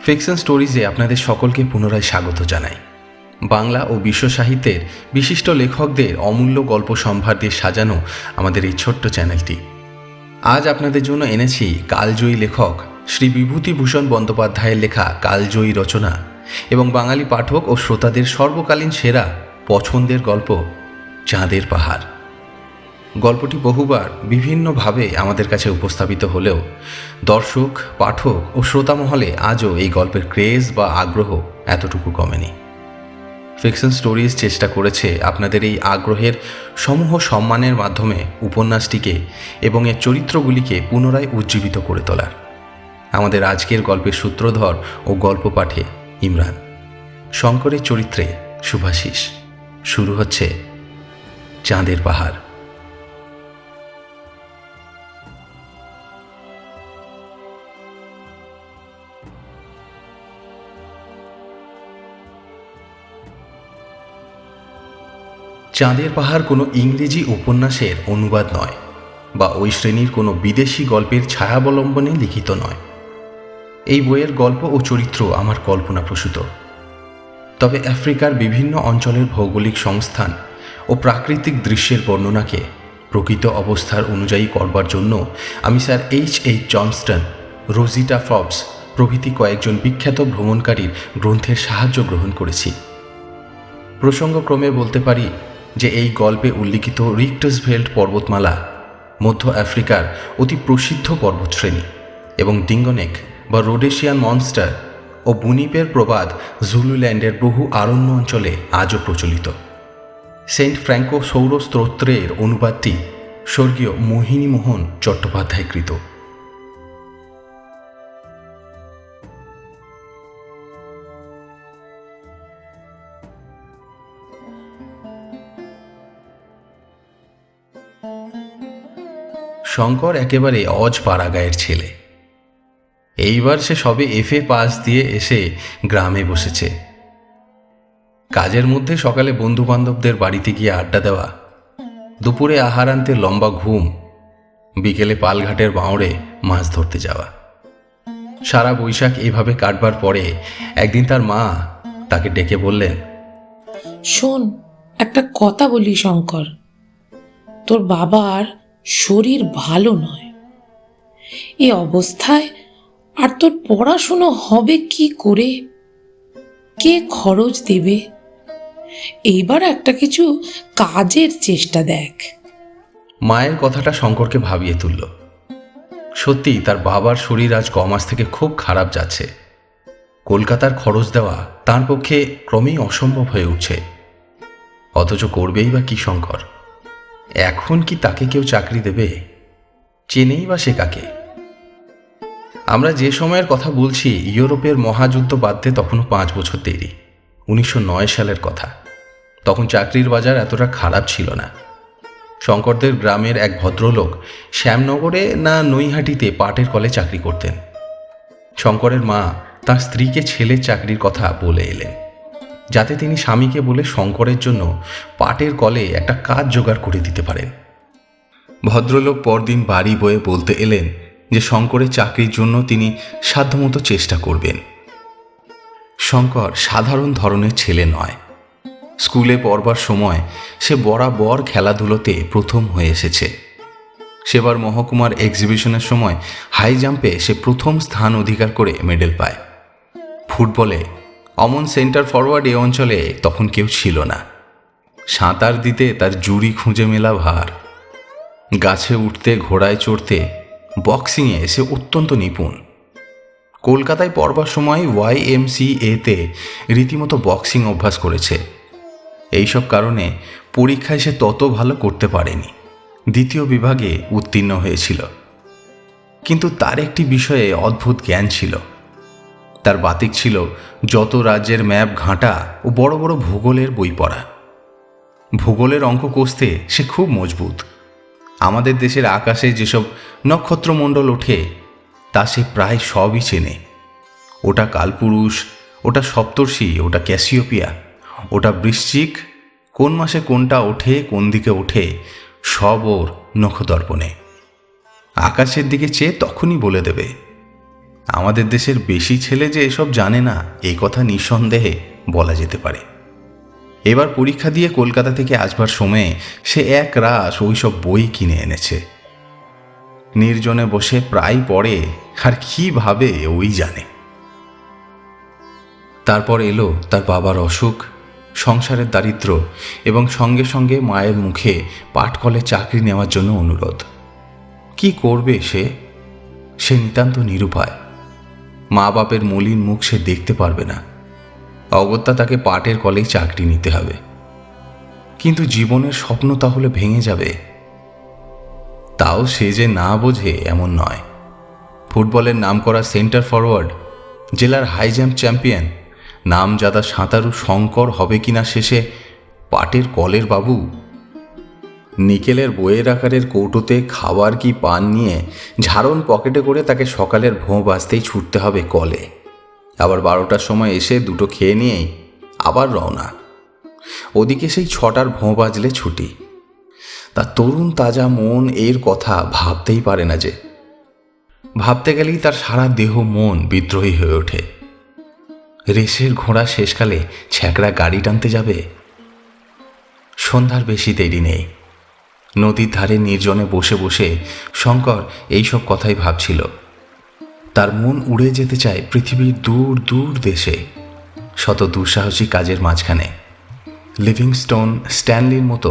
Fiction স্টোরিজে আপনাদের সকলকে পুনরায় স্বাগত জানাই। বাংলা ও বিশ্ব সাহিত্যের বিশিষ্ট লেখকদের অমূল্য গল্প সম্ভার দিয়ে সাজানো আমাদের এই ছোট্ট চ্যানেলটি। আজ আপনাদের জন্য এনেছি কালজয়ী লেখক শ্রী বিভূতিভূষণ বন্দ্যোপাধ্যায়ের লেখা কালজয়ী রচনা এবং বাঙালি পাঠক ও শ্রোতাদের সর্বকালীন সেরা পছন্দের গল্প চাঁদের পাহাড়। গল্পটি বহুবার বিভিন্নভাবে আমাদের কাছে উপস্থাপিত হলেও দর্শক, পাঠক ও শ্রোতা মহলে আজও এই গল্পের ক্রেজ বা আগ্রহ এতটুকু কমেনি। ফিকশন স্টোরিজ চেষ্টা করেছে আপনাদের এই আগ্রহের সমূহ সম্মানের মাধ্যমে উপন্যাসটিকে এবং এর চরিত্রগুলিকে পুনরায় উজ্জীবিত করে তোলার। আমাদের আজকের গল্পের সূত্রধর ও গল্প পাঠে ইমরান, শঙ্করের চরিত্রে শুভাশিস। শুরু হচ্ছে চাঁদের পাহাড়। চাঁদের পাহাড় কোনো ইংরেজি উপন্যাসের অনুবাদ নয় বা ওই শ্রেণীর কোনো বিদেশি গল্পের ছায়াবলম্বনে লিখিত নয়। এই বইয়ের গল্প ও চরিত্র আমার কল্পনাপ্রসূত। তবে আফ্রিকার বিভিন্ন অঞ্চলের ভৌগোলিক সংস্থান ও প্রাকৃতিক দৃশ্যের বর্ণনাকে প্রকৃত অবস্থার অনুযায়ী করবার জন্য আমি স্যার H.H. জনস্টন, রোজিটা ফবস প্রভৃতি কয়েকজন বিখ্যাত ভ্রমণকারীর গ্রন্থের সাহায্য গ্রহণ করেছি। প্রসঙ্গক্রমে বলতে পারি যে এই গল্পে উল্লিখিত রিক্টাসভেল্ড পর্বতমালা মধ্য আফ্রিকার অতি প্রসিদ্ধ পর্বতশ্রেণী এবং ডিঙ্গনেক বা রোডেশিয়ান মনস্টার ও বুনিপের প্রবাদ জুলুল্যান্ডের বহু আরণ্য অঞ্চলে আজও প্রচলিত। সেন্ট ফ্র্যাঙ্কো সৌর স্তোত্রের অনুবাদটি স্বর্গীয় মোহিনীমোহন চট্টোপাধ্যায়কৃত। শঙ্কর একেবারে অজপাড়াগাঁয়ের ছেলে। এইবার সে সবে FA পাস দিয়ে এসে গ্রামে বসেছে। কাজের মধ্যে সকালে বন্ধুবান্ধবদের বাড়িতে গিয়ে আড্ডা দেওয়া, দুপুরে আহার আনতে লম্বা ঘুম, বিকেলে পালঘাটের বাঁওড়ে মাছ ধরতে যাওয়া। সারা বৈশাখ এভাবে কাটবার পরে একদিন তার মা তাকে ডেকে বললেন, শোন, একটা কথা বলি শঙ্কর, তোর বাবার শরীর ভালো নয়। এ অবস্থায় আর তোর পড়াশুনো হবে কি করে? কে খরচ দেবে? এইবার একটা কিছু কাজের চেষ্টা দেখ। মায়ের কথাটা শঙ্করকে ভাবিয়ে তুলল। সত্যি তার বাবার শরীর আজ কমাস থেকে খুব খারাপ যাচ্ছে। কলকাতার খরচ দেওয়া তার পক্ষে ক্রমেই অসম্ভব হয়ে উঠছে। অথচ করবেই বা কি শঙ্কর? এখন কি তাকে কেউ চাকরি দেবে? চেনেই বা সে কাকে? আমরা যে সময়ের কথা বলছি, ইউরোপের মহাযুদ্ধ বাদতে তখনও 5 বছর দেরি। 1909 সালের কথা। তখন চাকরির বাজার এতটা খারাপ ছিল না। শঙ্করদের গ্রামের এক ভদ্রলোক শ্যামনগরে না নৈহাটিতে পাটের কলে চাকরি করতেন। শঙ্করের মা তার স্ত্রীকে ছেলের চাকরির কথা বলে এলেন, যাতে তিনি স্বামীকে বলে শঙ্করের জন্য পাটের কলে একটা কাজ জোগাড় করে দিতে পারেন। ভদ্রলোক পরদিন বাড়ি বয়ে বলতে এলেন যে শঙ্করের চাকরির জন্য তিনি সাধ্যমতো চেষ্টা করবেন। শঙ্কর সাধারণ ধরনের ছেলে নয়। স্কুলে পড়বার সময় সে বরাবর খেলাধুলোতে প্রথম হয়ে এসেছে। সেবার মহকুমার এক্সিবিশনের সময় হাই জাম্পে সে প্রথম স্থান অধিকার করে মেডেল পায়। ফুটবলে অমন সেন্টার ফরওয়ার্ড এ অঞ্চলে তখন কেউ ছিল না। সাঁতার দিতে তার জুড়ি খুঁজে মেলা ভার। গাছে উঠতে, ঘোড়ায় চড়তে, বক্সিংয়ে সে অত্যন্ত নিপুণ। কলকাতায় পড়বার সময় YMCA-তে রীতিমতো বক্সিং অভ্যাস করেছে। এইসব কারণে পরীক্ষায় সে তত ভালো করতে পারেনি। 2য় বিভাগে উত্তীর্ণ হয়েছিল। কিন্তু তার একটি বিষয়ে অদ্ভুত জ্ঞান ছিল। তার বাতিক ছিল যত রাজ্যের ম্যাপ ঘাঁটা ও বড় বড় ভূগোলের বই পড়া। ভূগোলের অঙ্ক কষতে সে খুব মজবুত। আমাদের দেশের আকাশে যেসব নক্ষত্রমণ্ডল ওঠে তা সে প্রায় সবই চেনে। ওটা কালপুরুষ, ওটা সপ্তর্ষি, ওটা ক্যাসিওপিয়া, ওটা বৃশ্চিক, কোন মাসে কোনটা ওঠে, কোন দিকে ওঠে, সব ওর নখদর্পণে। আকাশের দিকে চেয়ে তখনই বলে দেবে। আমাদের দেশের বেশি ছেলে যে এসব জানে না এই কথা নিঃসন্দেহে বলা যেতে পারে। এবার পরীক্ষা দিয়ে কলকাতা থেকে আসবার সময়ে সে এক রাশ ওইসব বই কিনে এনেছে। নির্জনে বসে প্রায় পড়ে, আর কীভাবে ওই জানে। তারপর এলো তার বাবার অসুখ, সংসারের দারিদ্র্য এবং সঙ্গে সঙ্গে মায়ের মুখে পাটকলে চাকরি নেওয়ার জন্য অনুরোধ। কি করবে সে নিতান্ত নিরুপায়। মা বাপের মলিন মুখ সে দেখতে পারবে না, অগত্যা তাকে পাটের কলেই চাকরি নিতে হবে। কিন্তু জীবনের স্বপ্ন তাহলে ভেঙে যাবে। তাও সে যে না বোঝে এমন নয়। ফুটবলের নামকরা সেন্টার ফরওয়ার্ড, জেলার হাই জাম্প চ্যাম্পিয়ন, নামজাদা সাঁতারু শঙ্কর হবে কিনা শেষে পাটের কলের বাবু। নিকেলের বইয়ের আকারের কৌটোতে খাবার কি পান নিয়ে ঝাড়ন পকেটে করে তাকে সকালের ভোঁ বাজতেই ছুটতে হবে কলে। আবার 12টার সময় এসে দুটো খেয়ে নিয়েই আবার রওনা। ওদিকে সেই 6টার ভোঁ বাজলে ছুটি। তার তরুণ তাজা মন এর কথা ভাবতেই পারে না যে। ভাবতে গেলেই তার সারা দেহ মন বিদ্রোহী হয়ে ওঠে। রেসের ঘোড়া শেষকালে ছ্যাঁকড়া গাড়ি টানতে যাবে। সন্ধ্যার বেশি দেরি নেই। নদীর ধারে নির্জনে বসে বসে শঙ্কর এইসব কথাই ভাবছিল। তার মন উড়ে যেতে চায় পৃথিবীর দূর দূর দেশে, শত দুঃসাহসী কাজের মাঝখানে। লিভিংস্টোন, স্ট্যানলির মতো,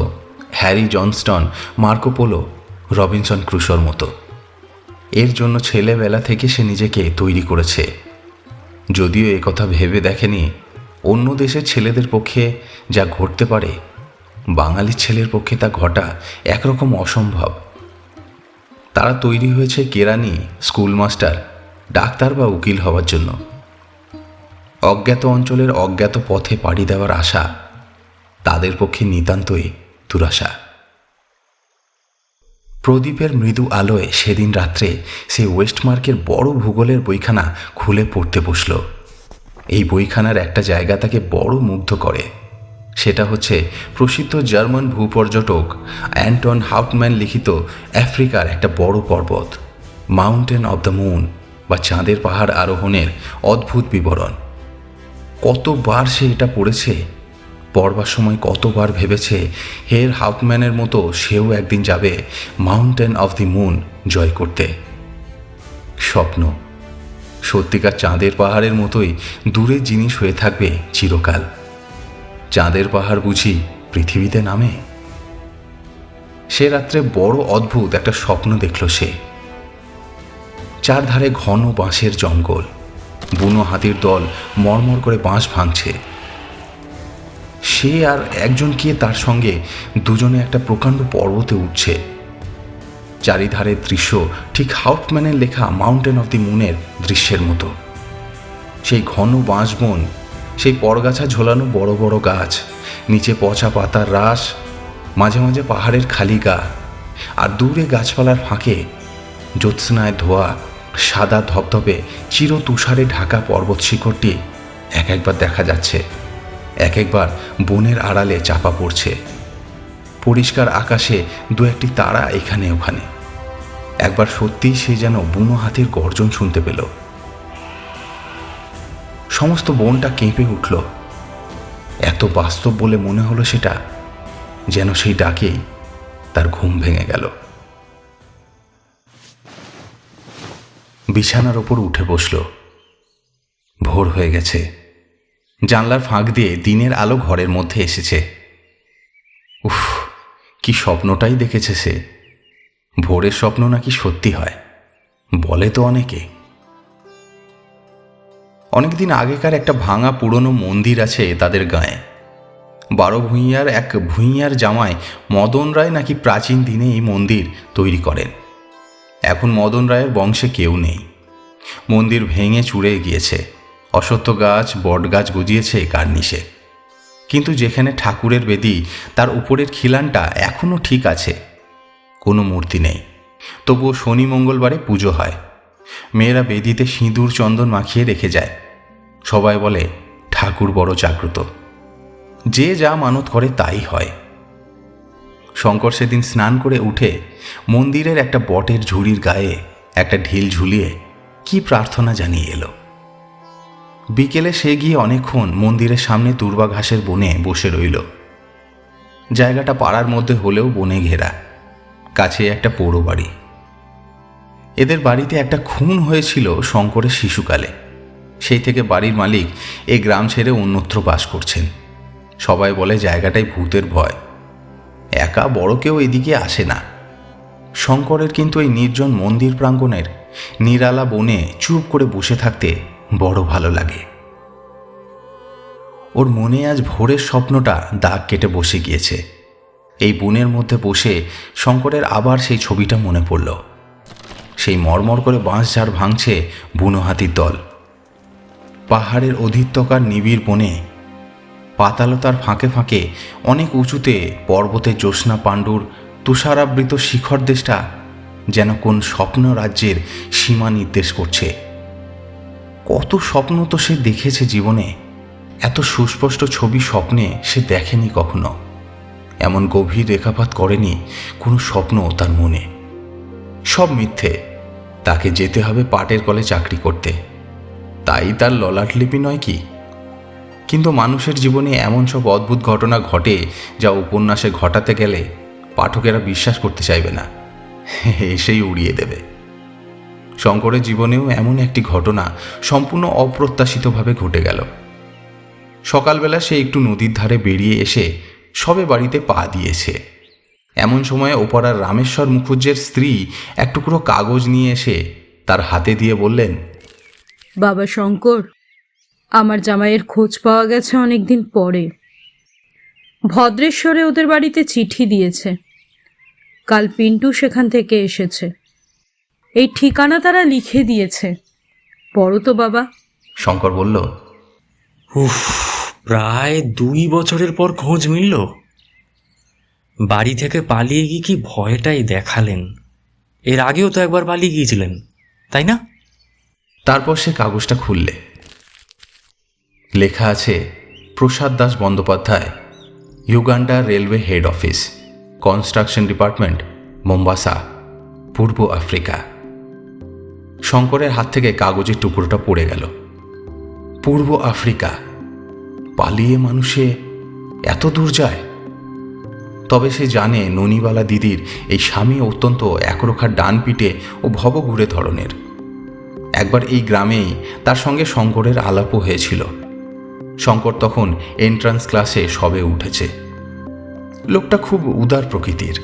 Harry Johnston, Marco Polo, Robinson ক্রুশোর মতো। এর জন্য ছেলেবেলা থেকে সে নিজেকে তৈরি করেছে। যদিও একথা ভেবে দেখেনি অন্য দেশের ছেলেদের পক্ষে যা ঘটতে পারে বাঙালির ছেলের পক্ষে তা ঘটা একরকম অসম্ভব। তারা তৈরি হয়েছে কেরানি, স্কুলমাস্টার, ডাক্তার বা উকিল হওয়ার জন্য। অজ্ঞাত অঞ্চলের অজ্ঞাত পথে পাড়ি দেওয়ার আশা তাদের পক্ষে নিতান্তই দুরাশা। প্রদীপের মৃদু আলোয় সেদিন রাত্রে সে ওয়েস্টমার্কের বড় ভূগোলের বইখানা খুলে পড়তে বসল। এই বইখানার একটা জায়গা তাকে বড় মুগ্ধ করে। সেটা হচ্ছে প্রসিদ্ধ জার্মান ভূপর্যটক অ্যান্টন হাউটম্যান লিখিত আফ্রিকার একটা বড় পর্বত, মাউন্টেন অব দ্য মুন বা চাঁদের পাহাড় আরোহণের অদ্ভুত বিবরণ। কতবার সে এটা পড়েছে, পড়বার সময় কতবার ভেবেছে হের হাউটম্যানের মতো সেও একদিন যাবে মাউন্টেন অফ দি মুন জয় করতে। স্বপ্ন সত্যিকার চাঁদের পাহাড়ের মতোই দূরের জিনিস হয়ে থাকবে চিরকাল। চাঁদের পাহাড় বুঝি পৃথিবীতে নামে? সে রাত্রে বড় অদ্ভুত একটা স্বপ্ন দেখল সে। চারধারে ঘন বাঁশের জঙ্গল, বুনো হাতির দল মরমর করে বাঁশ ভাঙছে। সে আর একজন কে তার সঙ্গে দুজনে একটা প্রকাণ্ড পর্বতে উঠছে। চারিধারের দৃশ্য ঠিক হাউটম্যানের লেখা মাউন্টেন অফ দি মুনের দৃশ্যের মতো। সেই ঘন বাঁশবন, সেই পরগাছা ঝোলানো বড় বড় গাছ, নিচে পচা পাতার রাশ, মাঝে মাঝে পাহাড়ের খালি গা, আর দূরে গাছপালার ফাঁকে জ্যোৎস্নায় ধোয়া সাদা ধপধপে চির তুষারে ঢাকা পর্বত শিখরটি এক একবার দেখা যাচ্ছে, এক একবার বনের আড়ালে চাপা পড়ছে। পরিষ্কার আকাশে দু একটি তারা এখানে ওখানে। একবার সত্যিই সে যেন বুনো হাতির গর্জন শুনতে পেল। সমস্ত বনটা কেঁপে উঠল। এত বাস্তব বলে মনে হলো সেটা, যেন সেই ডাকেই তার ঘুম ভেঙে গেল। বিছানার ওপর উঠে বসল। ভোর হয়ে গেছে। জানলার ফাঁক দিয়ে দিনের আলো ঘরের মধ্যে এসেছে। উফ, কি স্বপ্নটাই দেখেছে সে। ভোরের স্বপ্ন নাকি সত্যি হয় বলে তো অনেকে। অনেকদিন আগেকার একটা ভাঙা পুরনো মন্দির আছে তাদের গাঁয়ে। 12 ভূঁইয়ার এক ভূঁইয়ার জামাই মদন রায় নাকি প্রাচীন দিনে এই মন্দির তৈরি করেন। এখন মদন রায়ের বংশে কেউ নেই। মন্দির ভেঙে চুড়ে গিয়েছে। অশ্বত্থ গাছ, বট গাছ গজিয়েছে কার্নিশে। কিন্তু যেখানে ঠাকুরের বেদি, তার উপরের খিলানটা এখনও ঠিক আছে। কোনো মূর্তি নেই, তবুও শনি মঙ্গলবারে পুজো হয়। মেয়েরা বেদিতে সিঁদুর চন্দন মাখিয়ে রেখে যায়। সবাই বলে ঠাকুর বড় জাগ্রত, যে যা মানত করে তাই হয়। শঙ্কর সেদিন স্নান করে উঠে মন্দিরের একটা বটের ঝুড়ির গায়ে একটা ঢিল ঝুলিয়ে কি প্রার্থনা জানিয়ে এলো। বিকেলে সে গিয়ে অনেকক্ষণ মন্দিরের সামনে তুরবা ঘাসের বনে বসে রইল। জায়গাটা পাড়ার মধ্যে হলেও বনে ঘেরা, কাছে একটা পোড়ো বাড়ি। এদের বাড়িতে একটা খুন হয়েছিল শঙ্করের শিশুকালে। সেই থেকে বাড়ির মালিক এই গ্রাম ছেড়ে অন্যত্র বাস করছেন। সবাই বলে জায়গাটায় ভূতের ভয়, একা বড় কেউ এদিকে আসে না। শঙ্করের কিন্তু এই নির্জন মন্দির প্রাঙ্গণের নিরালা বনে চুপ করে বসে থাকতে বড় ভালো লাগে। ওর মনে আজ ভোরের স্বপ্নটা দাগ কেটে বসে গিয়েছে। এই বনের মধ্যে বসে শঙ্করের আবার সেই ছবিটা মনে পড়ল। সেই মরমর করে বাঁশঝাড় ভাঙছে বুনো হাতির দল। পাহাড়ের অধিত্যকার নিবিড় বনে পাতালতার ফাঁকে ফাঁকে অনেক উঁচুতে পর্বতের জ্যোৎস্না পাণ্ডুর তুষারাবৃত শিখর দেশটা যেন কোন স্বপ্ন রাজ্যের সীমা নির্দেশ করছে। কত স্বপ্ন তো সে দেখেছে জীবনে, এত সুস্পষ্ট ছবি স্বপ্নে সে দেখেনি কখনো। এমন গভীর রেখাপাত করেনি কোনো স্বপ্ন তার মনে। সব মিথ্যে। তাকে যেতে হবে পাটের কলে চাকরি করতে, তাই তার ললাটলিপি নয় কি? কিন্তু মানুষের জীবনে এমন সব অদ্ভুত ঘটনা ঘটে যা উপন্যাসে ঘটাতে গেলে পাঠকেরা বিশ্বাস করতে চাইবে না, এসেই উড়িয়ে দেবে। শঙ্করের জীবনেও এমন একটি ঘটনা সম্পূর্ণ অপ্রত্যাশিতভাবে ঘটে গেল। সকালবেলা সে একটু নদীর ধারে বেরিয়ে এসে সবে বাড়িতে পা দিয়েছে। এমন সময়ে ওপাড়ার রামেশ্বর মুখুজ্জের স্ত্রী এক টুকরো কাগজ নিয়ে এসে তার হাতে দিয়ে বললেন, বাবা শঙ্কর, আমার জামাইয়ের খোঁজ পাওয়া গেছে অনেক দিন পরে। ভদ্রেশ্বরে ওদের বাড়িতে চিঠি দিয়েছে। কাল পিন্টু সেখান থেকে এসেছে। এই ঠিকানা তারা লিখে দিয়েছে। পড়ো তো বাবা। শঙ্কর বলল, উফ, প্রায় 2 বছরের পর খোঁজ মিলল। বাড়ি থেকে পালিয়ে গিয়ে কি ভয়টাই দেখালেন। এর আগেও তো একবার পালিয়ে গিয়েছিলেন, তাই না? তারপর সে কাগজটা খুললে। লেখা আছে, Prasad Das Bandyopadhyay, Uganda railway head office, construction department, Mombasa, পূর্ব আফ্রিকা। শঙ্করের হাত থেকে কাগজের টুকরোটা পড়ে গেল। পূর্ব আফ্রিকা! পালিয়ে মানুষে এত দূর যায়? তবে সে জানে ননিবালা দিদির এই স্বামী অত্যন্ত একরোখা ডান পিটে ও ভবঘুরে ধরনের। একবার এই গ্রামেই তার সঙ্গে শঙ্করের আলাপও হয়েছিল। শঙ্কর তখন এন্ট্রান্স ক্লাসে সবে উঠেছে। লোকটা খুব উদার প্রকৃতির,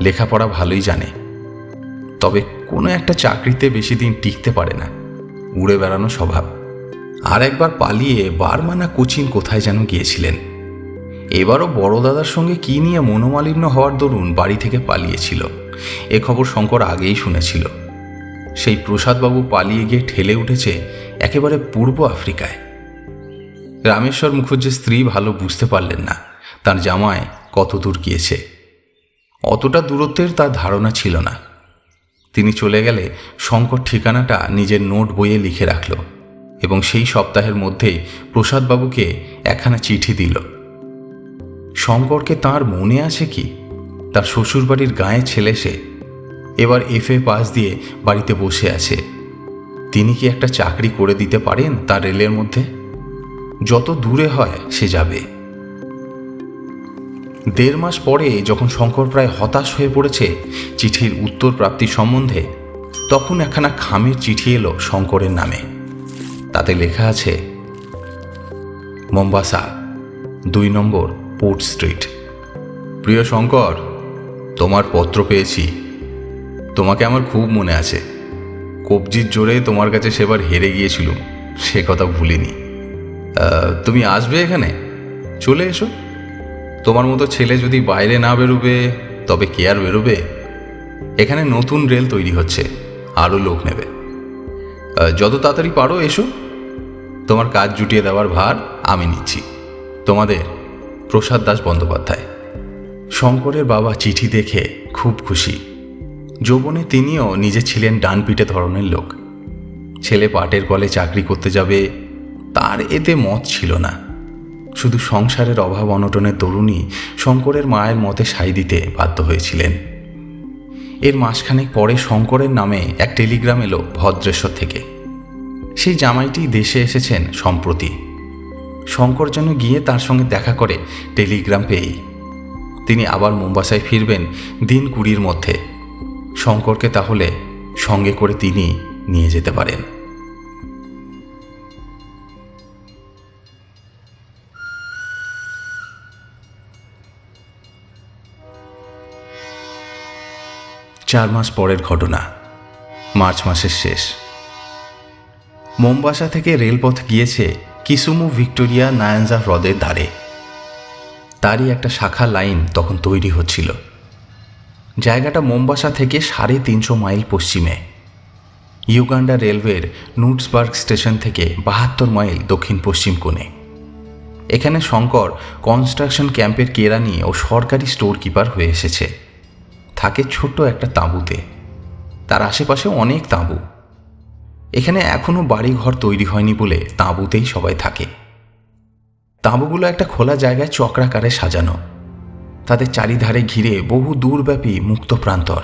লেখাপড়া ভালোই জানে, তবে কোনো একটা চাকরিতে বেশি দিন টিকতে পারে না, উড়ে বেড়ানো স্বভাব। আর একবার পালিয়ে বারমানা কোচিন কোথায় যেন গিয়েছিলেন। এবারও বড় দাদার সঙ্গে কি নিয়ে মনোমালিন্য হওয়ার দরুন বাড়ি থেকে পালিয়েছিল। এ খবর শঙ্কর আগেই শুনেছিল। সেই প্রসাদবাবু পালিয়ে গিয়ে ঠেলে উঠেছে একেবারে পূর্ব আফ্রিকায়। রামেশ্বর মুখুজ্জের স্ত্রী ভালো বুঝতে পারলেন না তার জামাই কত দূর গিয়েছে। অতটা দূরত্বের তার ধারণা ছিল না। তিনি চলে গেলে শঙ্কর ঠিকানাটা নিজের নোট বইয়ে লিখে রাখল এবং সেই সপ্তাহের মধ্যেই প্রসাদবাবুকে একখানা চিঠি দিল। শঙ্করকে তাঁর মনে আছে কি? তার শ্বশুরবাড়ির গাঁয়ে ছেলে সে, এবার FA পাস দিয়ে বাড়িতে বসে আছে। তিনি কি একটা চাকরি করে দিতে পারেন তার রেলের মধ্যে? যত দূরে হয় সে যাবে। 1.5 মাস পরে যখন শঙ্কর প্রায় হতাশ হয়ে পড়েছে চিঠির উত্তর প্রাপ্তির সম্বন্ধে, তখন একখানা খামের চিঠি এলো শঙ্করের নামে। তাতে লেখা আছে, মোম্বাসা, 2 নম্বর পোর্ট স্ট্রিট। প্রিয় শঙ্কর, তোমার পত্র পেয়েছি। তোমাকে আমার খুব মনে আছে। কবজির জোরে তোমার কাছে সেবার হেরে গিয়েছিলুম, সে কথা ভুলিনি। তুমি আসবে এখানে? চলে এসো। তোমার মতো ছেলে যদি বাইরে না বেরোবে তবে কে আর বেরোবে? এখানে নতুন রেল তৈরি হচ্ছে, আরও লোক নেবে। যত তাড়াতাড়ি পারো এসো। তোমার কাজ জুটিয়ে দেওয়ার ভার আমি নিচ্ছি। তোমাদের প্রসাদ দাস বন্দ্যোপাধ্যায়। শঙ্করের বাবা চিঠি দেখে খুব খুশি। যৌবনে তিনিও নিজে ছিলেন ডান পিটে ধরনের লোক। ছেলে পাটের কলে চাকরি করতে যাবে তার এতে মত ছিল না। শুধু সংসারের অভাব অনটনের দরুনই শঙ্করের মায়ের মতে সাই দিতে বাধ্য হয়েছিলেন। এর মাসখানেক পরে শঙ্করের নামে এক টেলিগ্রাম এলো ভদ্রেশ্বর থেকে। সেই জামাইটি দেশে এসেছেন সম্প্রতি। শঙ্কর যেন গিয়ে তার সঙ্গে দেখা করে টেলিগ্রাম পেয়েই। তিনি আবার মুম্বাসায় ফিরবেন দিন 20 মধ্যে। শঙ্করকে তাহলে সঙ্গে করে তিনি নিয়ে যেতে পারেন। চার মাস পরের ঘটনা, মার্চ মাসের শেষ। মোম্বাসা থেকে রেলপথ গিয়েছে কিসুমু ভিক্টোরিয়া নায়াঞ্জা হ্রদের ধারে। তারই একটা শাখা লাইন তখন তৈরি হচ্ছিল। জায়গাটা মোম্বাসা থেকে 350 মাইল পশ্চিমে। ইউগান্ডা রেলওয়ের নুটসবার্গ স্টেশন থেকে 72 মাইল দক্ষিণ পশ্চিম কোণে। এখানে শঙ্কর কনস্ট্রাকশন ক্যাম্পের কেরানি ও সরকারি স্টোর কিপার হয়ে এসেছে। থাকে ছোট্ট একটা তাঁবুতে। তার আশেপাশে অনেক তাঁবু। এখানে এখনও বাড়িঘর তৈরি হয়নি বলে তাঁবুতেই সবাই থাকে। তাঁবুগুলো একটা খোলা জায়গায় চক্রাকারে সাজানো। তাদের চারিধারে ঘিরে বহু দূরব্যাপী মুক্ত প্রান্তর,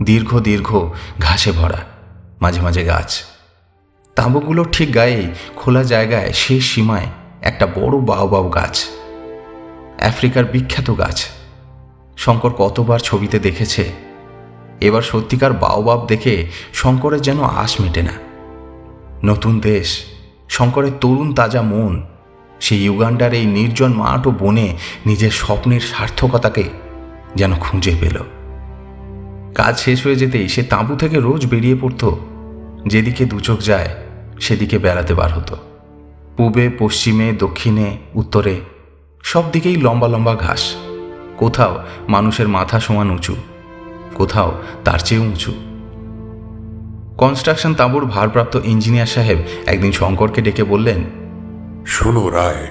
দীর্ঘ দীর্ঘ ঘাসে ভরা, মাঝে মাঝে গাছ। তাঁবুগুলোর ঠিক গায়েই খোলা জায়গায় শেষ সীমায় একটা বড় বাওবাব গাছ, আফ্রিকার বিখ্যাত গাছ। শঙ্কর কতবার ছবিতে দেখেছে। এবার সত্যিকার বাওবাব দেখে শঙ্করের যেন আশ মেটে না। নতুন দেশ, শঙ্করের তরুণ তাজা মন সেই ইউগান্ডার এই নির্জন মাঠ ও বনে নিজের স্বপ্নের সার্থকতাকে যেন খুঁজে পেল। কাজ শেষ হয়ে যেতেই সে তাঁবু থেকে রোজ বেরিয়ে পড়ত। যেদিকে দুচোখ যায় সেদিকে বেড়াতে বার হতো। পূবে, পশ্চিমে, দক্ষিণে, উত্তরে সব দিকেই লম্বা লম্বা ঘাস। কোথাও মানুষের মাথা সমান উঁচু, কোথাও তার চেয়ে উঁচু। কনস্ট্রাকশন তাঁবুর ভারপ্রাপ্ত ইঞ্জিনিয়ার সাহেব একদিন শঙ্করকে ডেকে বললেন, শোনো রায়,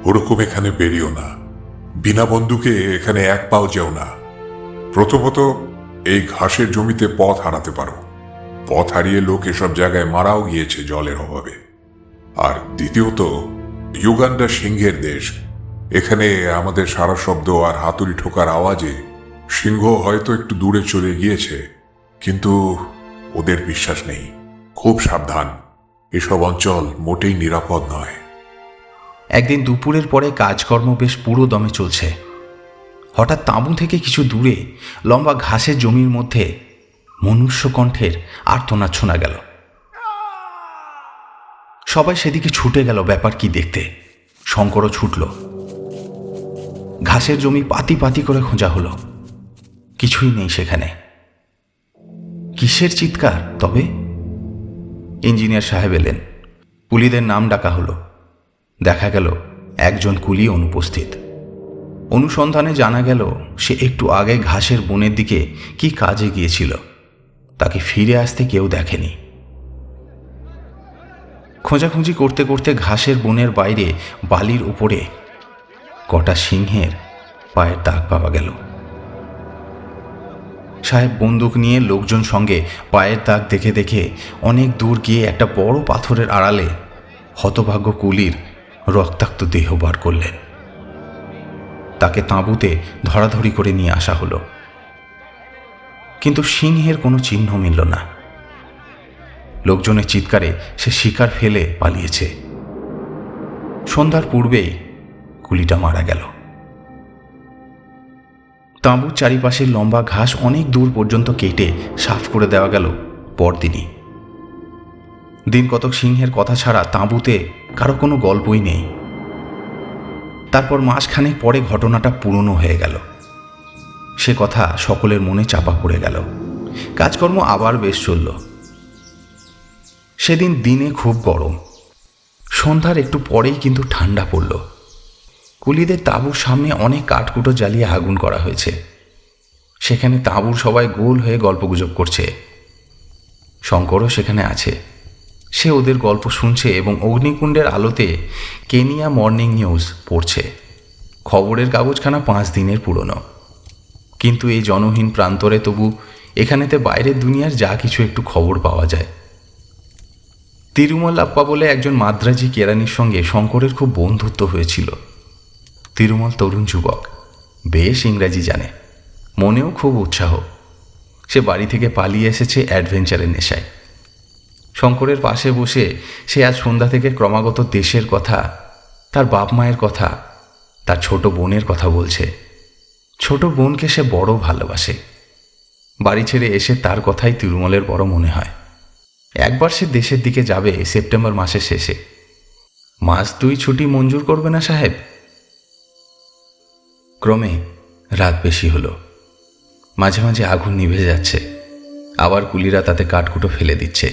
ওরকম এখানে বেরিও না। বিনা বন্দুকে এখানে এক পাও যেও না। প্রথমত এই ঘাসের জমিতে পথ হারাতে পারো। পথ হারিয়ে লোক এসব জায়গায় মারাও গিয়েছে জলের অভাবে। আর দ্বিতীয়ত, ইউগান্ডা সিংহের দেশ। এখানে আমাদের সারা শব্দ আর হাতুড়ি ঠোকার আওয়াজে সিংহ হয়তো একটু দূরে চলে গিয়েছে, কিন্তু ওদের বিশ্বাস নেই। খুব সাবধান, এসব অঞ্চল মোটেই নিরাপদ নয়। একদিন দুপুরের পরে কাজকর্ম বেশ পুরো দমে চলছে। হঠাৎ তাঁবু থেকে কিছু দূরে লম্বা ঘাসের জমির মধ্যে মনুষ্য কণ্ঠের আর্তনাদ শোনা গেল। সবাই সেদিকে ছুটে গেল ব্যাপার কি দেখতে। শঙ্করও ছুটল। ঘাসের জমি পাতি পাতি করে খোঁজা হলো, কিছুই নেই সেখানে। কিসের চিৎকার তবে? ইঞ্জিনিয়ার সাহেব এলেন। কুলিদের নাম ডাকা হলো। দেখা গেল একজন কুলি অনুপস্থিত। অনুসন্ধানে জানা গেল সে একটু আগে ঘাসের বনের দিকে কি কাজে গিয়েছিল। তাকে ফিরে আসতে কেউ দেখেনি। খোঁজাখুঁজি করতে করতে ঘাসের বনের বাইরে বালির উপরে কটা সিংহের পায়ের দাগ পাওয়া গেল। সাহেব বন্দুক নিয়ে লোকজন সঙ্গে পায়ের দাগ দেখে দেখে অনেক দূর গিয়ে একটা বড় পাথরের আড়ালে হতভাগ্য কুলির রক্তাক্ত দেহ বার করলেন। তাকে তাঁবুতে ধরাধরি করে নিয়ে আসা হলো, কিন্তু সিংহের কোনো চিহ্ন মিলল না। লোকজনের চিৎকারে সে শিকার ফেলে পালিয়েছে। সন্ধ্যার পূর্বেই কুলিটা মারা গেল। তাঁবুর চারিপাশের লম্বা ঘাস অনেক দূর পর্যন্ত কেটে সাফ করে দেওয়া গেল পরদিনই। দিন কতক সিংহের কথা ছাড়া তাঁবুতে কারো কোনো গল্পই নেই। তারপর মাসখানেক পরে ঘটনাটা পুরনো হয়ে গেল। সে কথা সকলের মনে চাপা পড়ে গেল। কাজকর্ম আবার বেশ চলল। সেদিন দিনে খুব গরম। সন্ধ্যার একটু পরেই কিন্তু ঠান্ডা পড়ল। কুলিদের তাঁবুর সামনে অনেক কাঠকুটো জ্বালিয়ে আগুন করা হয়েছে। সেখানে তাঁবুর সবাই গোল হয়ে গল্পগুজব করছে। শঙ্করও সেখানে আছে। সে ওদের গল্প শুনছে এবং অগ্নিকুণ্ডের আলোতে কেনিয়া মর্নিং নিউজ পড়ছে। খবরের কাগজখানা 5 দিনের পুরনো, কিন্তু এই জনহীন প্রান্তরে তবু এখানেতে বাইরের দুনিয়ার যা কিছু একটু খবর পাওয়া যায়। তিরুমলাপ্পা বলে একজন মাদ্রাজি কেরানির সঙ্গে শঙ্করের খুব বন্ধুত্ব হয়েছিল। তিরুমল তরুণ যুবক, বেশ ইংরাজি জানে, মনেও খুব উৎসাহ। সে বাড়ি থেকে পালিয়ে এসেছে অ্যাডভেঞ্চারের নেশায়। শঙ্করের পাশে বসে সে আজ সন্ধ্যা থেকে ক্রমাগত দেশের কথা, তার বাপ মায়ের কথা, তার ছোট বোনের কথা বলছে। ছোট বোনকে সে বড় ভালোবাসে। বাড়ি ছেড়ে এসে তার কথাই তিরুমলের বড় মনে হয়। একবার সে দেশের দিকে যাবে সেপ্টেম্বর মাসের শেষে। মাস 2 ছুটি মঞ্জুর করবে না সাহেব? ক্রমে রাত বেশি হলো। মাঝে মাঝে আগুন নিভে যাচ্ছে, আবার কুলিরা তাতে কাঠকুটো ফেলে দিচ্ছে।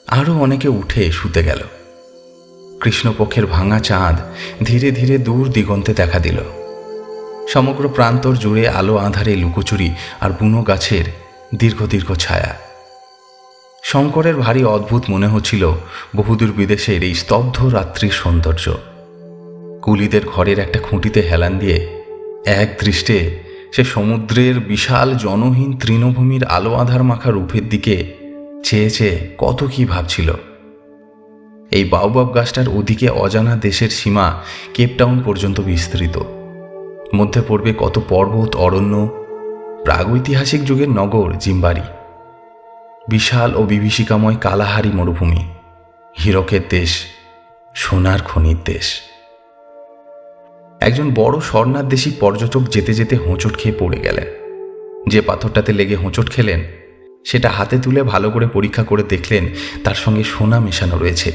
আরও অনেকে উঠে শুতে গেল। কৃষ্ণপক্ষের ভাঙা চাঁদ ধীরে ধীরে দূর দিগন্তে দেখা দিল। সমগ্র প্রান্তর জুড়ে আলো আঁধারে লুকোচুরি আর বুনো গাছের দীর্ঘ দীর্ঘ ছায়া। শঙ্করের ভারী অদ্ভুত মনে হচ্ছিল বহুদূর বিদেশের এই স্তব্ধ রাত্রির সৌন্দর্য। কুলিদের ঘরের একটা খুঁটিতে হেলান দিয়ে এক দৃষ্টে সে সমুদ্রের বিশাল জনহীন তৃণভূমির আলো আধার মাখা রূপের দিকে চেয়ে চেয়ে কত কি ভাবছিল। এই বাউবাব গাছটার ওদিকে অজানা দেশের সীমা কেপটাউন পর্যন্ত বিস্তৃত। মধ্যে পড়বে কত পর্বত, অরণ্য, প্রাগৈতিহাসিক যুগের নগর জিম্বারি, বিশাল ও বিভীষিকাময় কালাহারি মরুভূমি, হীরকের দেশ, সোনার খনির দেশ। একজন বড় স্বর্ণাদেশী পর্যটক যেতে যেতে হোঁচট খেয়ে পড়ে গেলেন। যে পাথরটাতে লেগে হোঁচট খেলেন সেটা হাতে তুলে ভালো করে পরীক্ষা করে দেখলেন তার সঙ্গে সোনা মেশানো রয়েছে।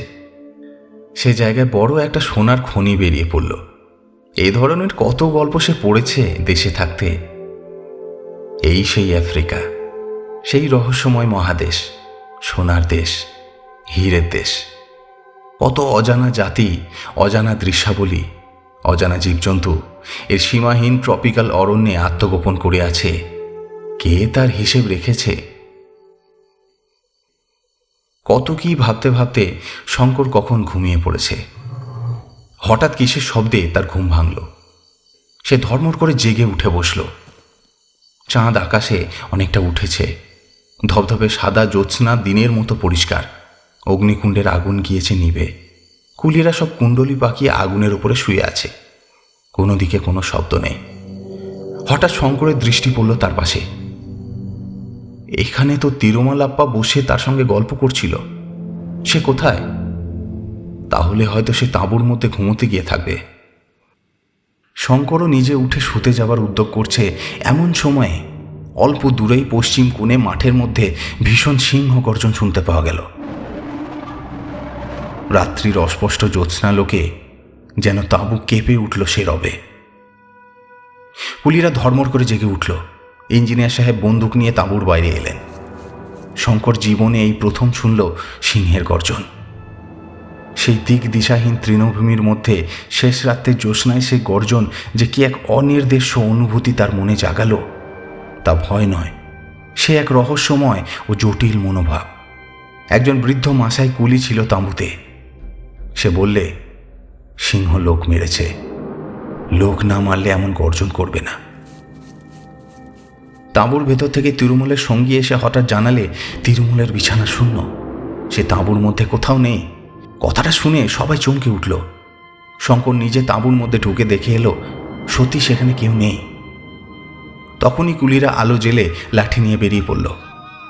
সে জায়গায় বড় একটা সোনার খনি বেরিয়ে পড়ল। এই ধরনের কত গল্প সে পড়েছে দেশে থাকতে। এই সেই আফ্রিকা, সেই রহস্যময় মহাদেশ, সোনার দেশ, হীরের দেশ। কত অজানা জাতি, অজানা দৃশ্যাবলী, অজানা জীবজন্তু এর সীমাহীন ট্রপিক্যাল অরণ্যে আত্মগোপন করে আছে। কে তার হিসেব রেখেছে? কত কি ভাবতে ভাবতে শঙ্কর কখন ঘুমিয়ে পড়েছে। হঠাৎ কিসের শব্দে তার ঘুম ভাঙল। সে ধর্মর করে জেগে উঠে বসল। চাঁদ আকাশে অনেকটা উঠেছে। ধবধবে সাদা জ্যোৎস্না দিনের মতো পরিষ্কার। অগ্নিকুণ্ডের আগুন গিয়েছে নিভে। কুলিরা সব কুণ্ডলি পাকিয়ে আগুনের উপরে শুয়ে আছে। কোনো দিকে কোনো শব্দ নেই। হঠাৎ শঙ্করের দৃষ্টি পড়ল তার পাশে। এখানে তো তিরুমালাপ্পা বসে তার সঙ্গে গল্প করছিল। সে কোথায়? তাহলে হয়তো সে তাঁবুর মধ্যে ঘুমোতে গিয়ে থাকবে। শঙ্করও নিজে উঠে শুতে যাবার উদ্যোগ করছে এমন সময়ে অল্প দূরেই পশ্চিম কোণে মাঠের মধ্যে ভীষণ সিংহ গর্জন শুনতে পাওয়া গেল। রাত্রির অস্পষ্ট জ্যোৎস্নালোকে যেন তাঁবু কেঁপে উঠল সে রবে। কুলিরা ধর্মর করে জেগে উঠল। ইঞ্জিনিয়ার সাহেব বন্দুক নিয়ে তাঁবুর বাইরে এলেন। শঙ্কর জীবনে এই প্রথম শুনল সিংহের গর্জন। সেই দিক দিশাহীন তৃণভূমির মধ্যে শেষ রাত্রের জ্যোৎস্নায় সেই গর্জন যে কি এক অনির্দেশ্য অনুভূতি তার মনে জাগালো, তা ভয় নয়, সে এক রহস্যময় ও জটিল মনোভাব। একজন বৃদ্ধ মাসাই কুলি ছিল তাঁবুতে। সে বললে, সিংহ লোক মেরেছে, লোক না মারলে এমন গর্জন করবে না। তাঁবুর ভেতর থেকে তিরুমলের সঙ্গী এসে হঠাৎ জানালে তিরুমলের বিছানা শূন্য। সে তাঁবুর মধ্যে কোথাও নেই। কথাটা শুনে সবাই চমকে উঠল। শঙ্কর নিজে তাঁবুর মধ্যে ঢুকে দেখে এলো সত্যি সেখানে কেউ নেই। তখনই কুলিরা আলো জেলে লাঠি নিয়ে বেরিয়ে পড়ল।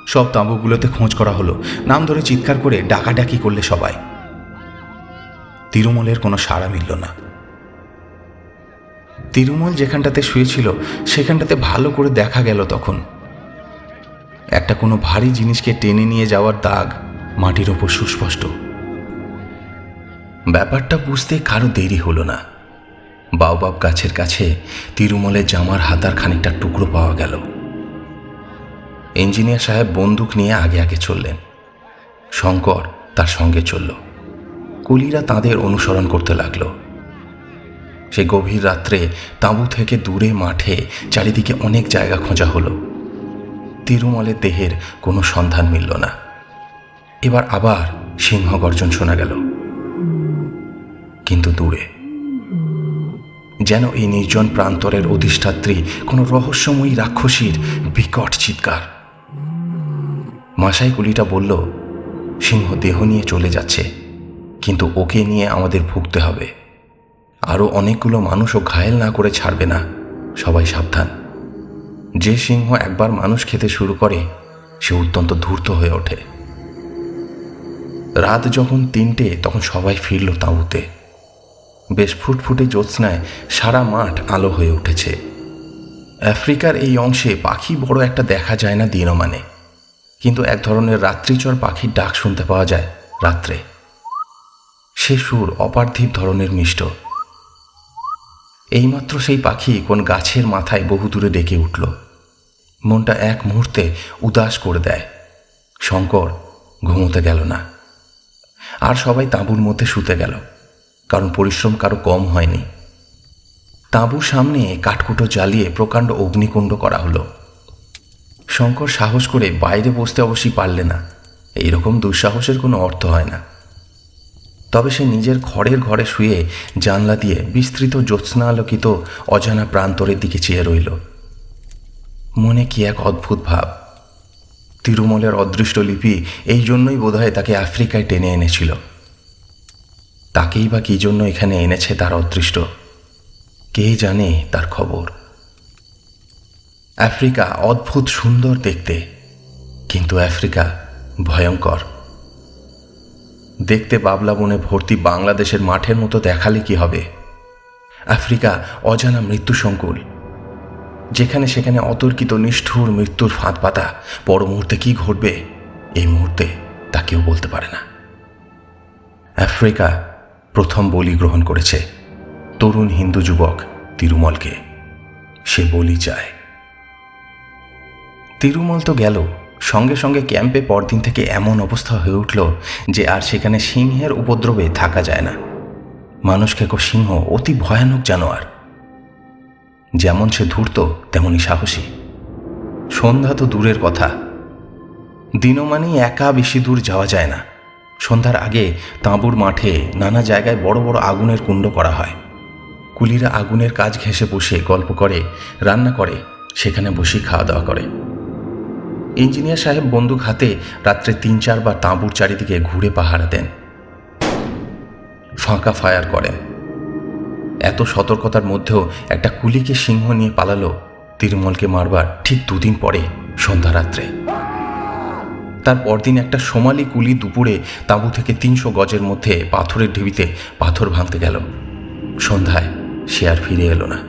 সব তাঁবুগুলোতে খোঁজ করা হলো। নাম ধরে চিৎকার করে ডাকাডাকি করলে সবাই। তিরুমলের কোনো সাড়া মিলল না। তিরুমল যেখানটাতে শুয়েছিল সেখানটাতে ভালো করে দেখা গেল তখন একটা কোনো ভারী জিনিসকে টেনে নিয়ে যাওয়ার দাগ মাটির ওপর সুস্পষ্ট। ব্যাপারটা বুঝতে কারো দেরি হলো না। বাউবাব গাছের কাছে তিরুমলের জামার হাতার খানিকটা টুকরো পাওয়া গেল। ইঞ্জিনিয়ার সাহেব বন্দুক নিয়ে আগে আগে চললেন। শঙ্কর তার সঙ্গে চলল। কুলিরা তাদের অনুসরণ করতে লাগলো। সে গভীর রাত্রে তাঁবু থেকে দূরে মাঠে চারিদিকে অনেক জায়গা খোঁজা হলো। তিরুমলের দেহের কোনো সন্ধান মিলল না। এবার আবার সিংহ গর্জন শোনা গেল, কিন্তু দূরে, যেন এই নির্জন প্রান্তরের অধিষ্ঠাত্রী কোনো রহস্যময়ী রাক্ষসীর বিকট চিৎকার। মাসাই কুলিটা বলল, সিংহ দেহ নিয়ে চলে যাচ্ছে, কিন্তু ওকে নিয়ে আমাদের ভুগতে হবে। আরও অনেকগুলো মানুষও ঘায়েল না করে ছাড়বে না, সবাই সাবধান। যে সিংহ একবার মানুষ খেতে শুরু করে সে অত্যন্ত ধূর্ত হয়ে ওঠে। রাত যখন 3টে তখন সবাই ফিরল তাঁবুতে। বেশ ফুটফুটে জ্যোৎস্নায় সারা মাঠ আলো হয়ে উঠেছে। আফ্রিকার এই অংশে পাখি বড় একটা দেখা যায় না দিনমানে, কিন্তু এক ধরনের রাত্রিচর পাখির ডাক শুনতে পাওয়া যায় রাত্রে। সে সুর অপার্থিব ধরনের মিষ্ট। এইমাত্র সেই পাখি কোন গাছের মাথায় বহু দূরে ডেকে উঠল। মনটা এক মুহূর্তে উদাস করে দেয়। শঙ্কর ঘুমোতে গেল না, আর সবাই তাঁবুর মধ্যে শুতে গেল, কারণ পরিশ্রম কারো কম হয়নি। তাঁবুর সামনে কাঠকুটো জ্বালিয়ে প্রকাণ্ড অগ্নিকুণ্ড করা হলো। শঙ্কর সাহস করে বাইরে বসতে অবশ্যই পারলে না, এইরকম দুঃসাহসের কোনো অর্থ হয় না। তবে সে নিজের খড়ের ঘরে শুয়ে জানলা দিয়ে বিস্তৃত জ্যোৎস্না আলোকিত অজানা প্রান্তরের দিকে চেয়ে রইল। মনে কি এক অদ্ভুত ভাব। তিরুমলের অদৃষ্ট লিপি এই জন্যই বোধহয় তাকে আফ্রিকায় টেনে এনেছিল। তাকেই বা কী জন্য এখানে এনেছে তার অদৃষ্ট, কে জানে তার খবর। আফ্রিকা অদ্ভুত সুন্দর দেখতে, কিন্তু আফ্রিকা ভয়ঙ্কর। দেখতে বাবলা বনে ভর্তি বাংলাদেশের মাঠের মতো দেখালে কি হবে? আফ্রিকা অজানা মৃত্যু সংকুল, যেখানে সেখানে অতর্কিত নিষ্ঠুর মৃত্যুর ফাঁদ পাতা। পর মুহূর্তে কি ঘটবে এই মুহূর্তে তা কেউ বলতে পারে না। আফ্রিকা প্রথম বলি গ্রহণ করেছে তরুণ হিন্দু যুবক তিরুমলকে। সে বলি চায়। তিরুমল তো গেল, সঙ্গে সঙ্গে ক্যাম্পে পরদিন থেকে এমন অবস্থা হয়ে উঠল যে আর সেখানে সিংহের উপদ্রবে থাকা যায় না। মানুষ খেকো সিংহ অতি ভয়ানক জানোয়ার। যেমন সে ধূর্ত তেমনি সাহসী। সন্ধ্যা তো দূরের কথা, দিনমানেই একা বেশি দূর যাওয়া যায় না। সন্ধ্যার আগে তাঁবুর মাঠে নানা জায়গায় বড় বড় আগুনের কুণ্ড করা হয়। কুলিরা আগুনের কাজ ঘেঁষে বসে গল্প করে, রান্না করে, সেখানে বসেই খাওয়া দাওয়া করে। ইঞ্জিনিয়ার সাহেব বন্দুক হাতে রাত্রে 3-4 বার তাঁবুর চারিদিকে ঘুরে পাহারা দেন, ফাঁকা ফায়ার করেন। এত সতর্কতার মধ্যেও একটা কুলিকে সিংহ নিয়ে পালালো তিরুমলকে মারবার ঠিক 2 দিন পরে সন্ধ্যা রাত্রে। তার পরদিন একটা সোমালি কুলি দুপুরে তাঁবু থেকে 300 গজের মধ্যে পাথরের ঢিবিতে পাথর ভাঙতে গেল। সন্ধ্যায় সে আর ফিরে এলো না।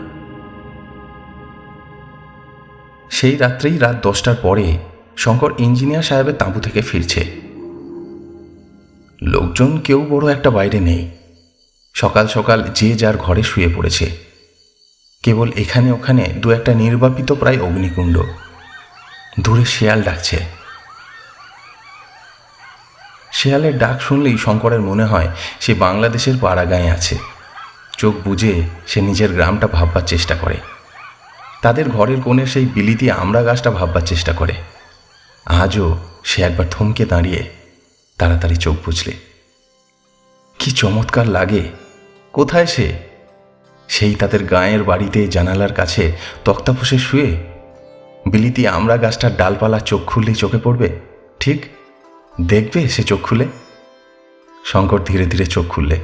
সেই রাত্রেই রাত 10টার পরে শঙ্কর ইঞ্জিনিয়ার সাহেবের তাঁবু থেকে ফিরছে। লোকজন কেউ বড় একটা বাইরে নেই। সকাল সকাল যে যার ঘরে শুয়ে পড়েছে। কেবল এখানে ওখানে 2-একটা নির্বাপিত প্রায় অগ্নিকুণ্ড। দূরে শেয়াল ডাকছে। শেয়ালের ডাক শুনলেই শঙ্করের মনে হয় সে বাংলাদেশের পাড়াগাঁয়ে আছে। চোখ বুজে সে নিজের গ্রামটা ভাববার চেষ্টা করে। তাদের ঘরের কোণে সেই বিলিতি আমড়া গাছটা ভাববার চেষ্টা করে। আজও সে একবার থমকে দাঁড়িয়ে তাড়াতাড়ি চোখ বুঝলে। কি চমৎকার লাগে! কোথায় সে? সেই তাদের গাঁয়ের বাড়িতে জানালার কাছে তক্তাপোষে শুয়ে। বিলিতি আমড়া গাছটার ডালপালা চোখ খুললেই চোখে পড়বে। ঠিক দেখবে সে চোখ খুলে। শঙ্কর ধীরে ধীরে চোখ খুললে।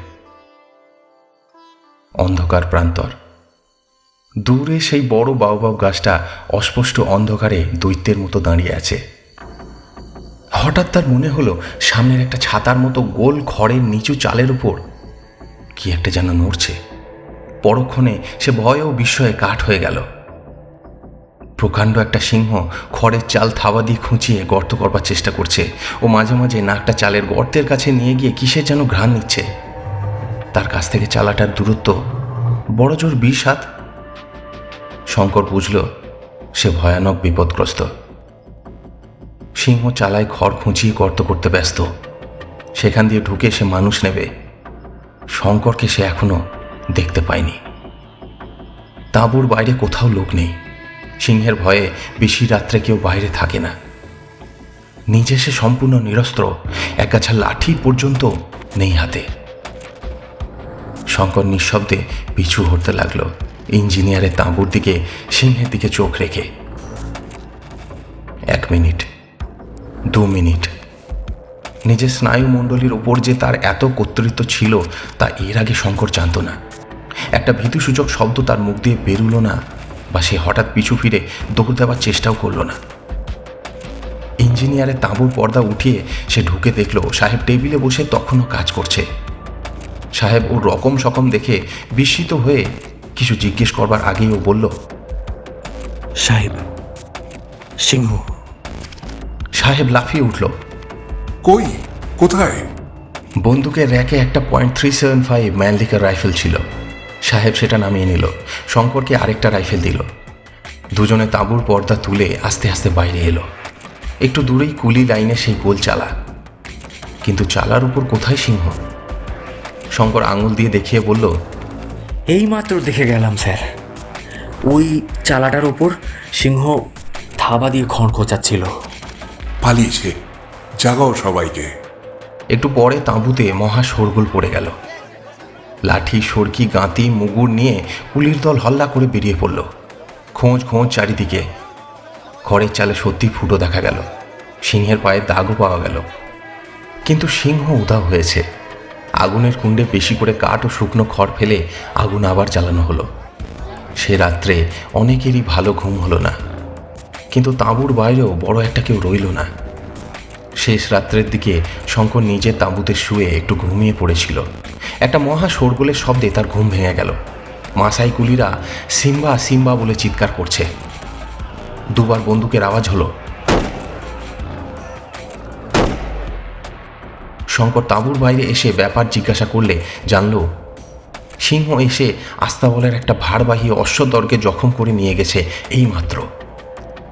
অন্ধকার প্রান্তর। দূরে সেই বড় বাউবাউ গাছটা অস্পষ্ট অন্ধকারে দৈত্যের মতো দাঁড়িয়ে আছে। হঠাৎ তার মনে হলো সামনের একটা ছাতার মতো গোল খড়ের নিচু চালের উপর কি একটা যেন নড়ছে। পরক্ষণে সে ভয় ও বিস্ময়ে কাঠ হয়ে গেল। প্রকাণ্ড একটা সিংহ খড়ের চাল থাবা দিয়ে খুঁচিয়ে গর্ত করবার চেষ্টা করছে ও মাঝে মাঝে নাকটা চালের গর্তের কাছে নিয়ে গিয়ে কিসের যেন ঘ্রাণ নিচ্ছে। তার কাছ থেকে চালাটার দূরত্ব বড় জোর 20 হাত। শঙ্কর বুঝল সে ভয়ানক বিপদগ্রস্ত। সিংহ চালায় খড় খুঁচিয়ে গর্ত করতে ব্যস্ত। সেখান দিয়ে ঢুকে সে মানুষ নেবে। শঙ্করকে সে এখনো দেখতে পায়নি। তাঁবুর বাইরে কোথাও লোক নেই। সিংহের ভয়ে বেশি রাত্রে কেউ বাইরে থাকে না। নিজে সে সম্পূর্ণ নিরস্ত্র, একগাছা লাঠি পর্যন্ত নেই হাতে। শঙ্কর নিঃশব্দে পিছু হতে লাগলো ইঞ্জিনিয়ারের তাঁবুর দিকে, সিংহের দিকে চোখ রেখে। 1 মিনিট, 2 মিনিট। নিজের স্নায়ুমণ্ডলীর উপর যে তার এত কর্তৃত্ব ছিল তা এর আগে শঙ্কর জানত না। একটা ভীতিসূচক শব্দ তার মুখ দিয়ে বেরুলো না বা সে হঠাৎ পিছু ফিরে দৌড় দেওয়ার চেষ্টাও করল না। ইঞ্জিনিয়ারের তাঁবুর পর্দা উঠিয়ে সে ঢুকে দেখল সাহেব টেবিলে বসে তখনও কাজ করছে। সাহেব ওর রকম সকম দেখে বিস্মিত হয়ে কিছু জিজ্ঞেস করবার আগেই ও বলল, সাহেব, সিংহ। সাহেব লাফিয়ে উঠল। কই? কোথায়? বন্দুকের র্যাকে একটা .375 ম্যানলিকার রাইফেল ছিল। সাহেব সেটা নামিয়ে নিল, শঙ্করকে আরেকটা রাইফেল দিল। দুজনে তাঁবুর পর্দা তুলে আস্তে আস্তে বাইরে এলো। একটু দূরেই কুলি লাইনে সেই গোল চালা, কিন্তু চালার উপর কোথায় সিংহ? শঙ্কর আঙুল দিয়ে দেখিয়ে বলল, এইমাত্র দেখে গেলাম স্যার, ওই চালাটার ওপর সিংহ থাবা দিয়ে খড় খোঁচাচ্ছিল। পালিয়েছে। জাগাও সবাইকে। একটু পরে তাঁবুতে মহা শোরগোল পড়ে গেল। লাঠি, সরকি, গাঁতি, মুগুর নিয়ে কুলির দল হল্লা করে বেরিয়ে পড়ল। খোঁজ খোঁজ চারিদিকে। খড়ের চালে সত্যি ফুটো দেখা গেল, সিংহের পায়ে দাগও পাওয়া গেল, কিন্তু সিংহ উধাও হয়েছে। আগুনের কুণ্ডে বেশি করে কাঠ ও শুকনো খড় ফেলে আগুন আবার জ্বালানো হলো। সে রাত্রে অনেকেরই ভালো ঘুম হলো না, কিন্তু তাঁবুর বাইরেও বড় একটা কেউ রইল না। শেষ রাত্রের দিকে শঙ্কর নিজের তাঁবুতে শুয়ে একটু ঘুমিয়ে পড়েছিল। একটা মহা শোরগোলের শব্দে তার ঘুম ভেঙে গেল। মাসাই কুলিরা সিম্বা সিম্বা বলে চিৎকার করছে। দুবার বন্দুকের আওয়াজ হলো। শঙ্কর তাঁবুর বাইরে এসে ব্যাপার জিজ্ঞাসা করলে জানল সিংহ এসে আস্তাবলের একটা ভারবাহী অশ্বদরকে জখম করে নিয়ে গেছে এইমাত্র।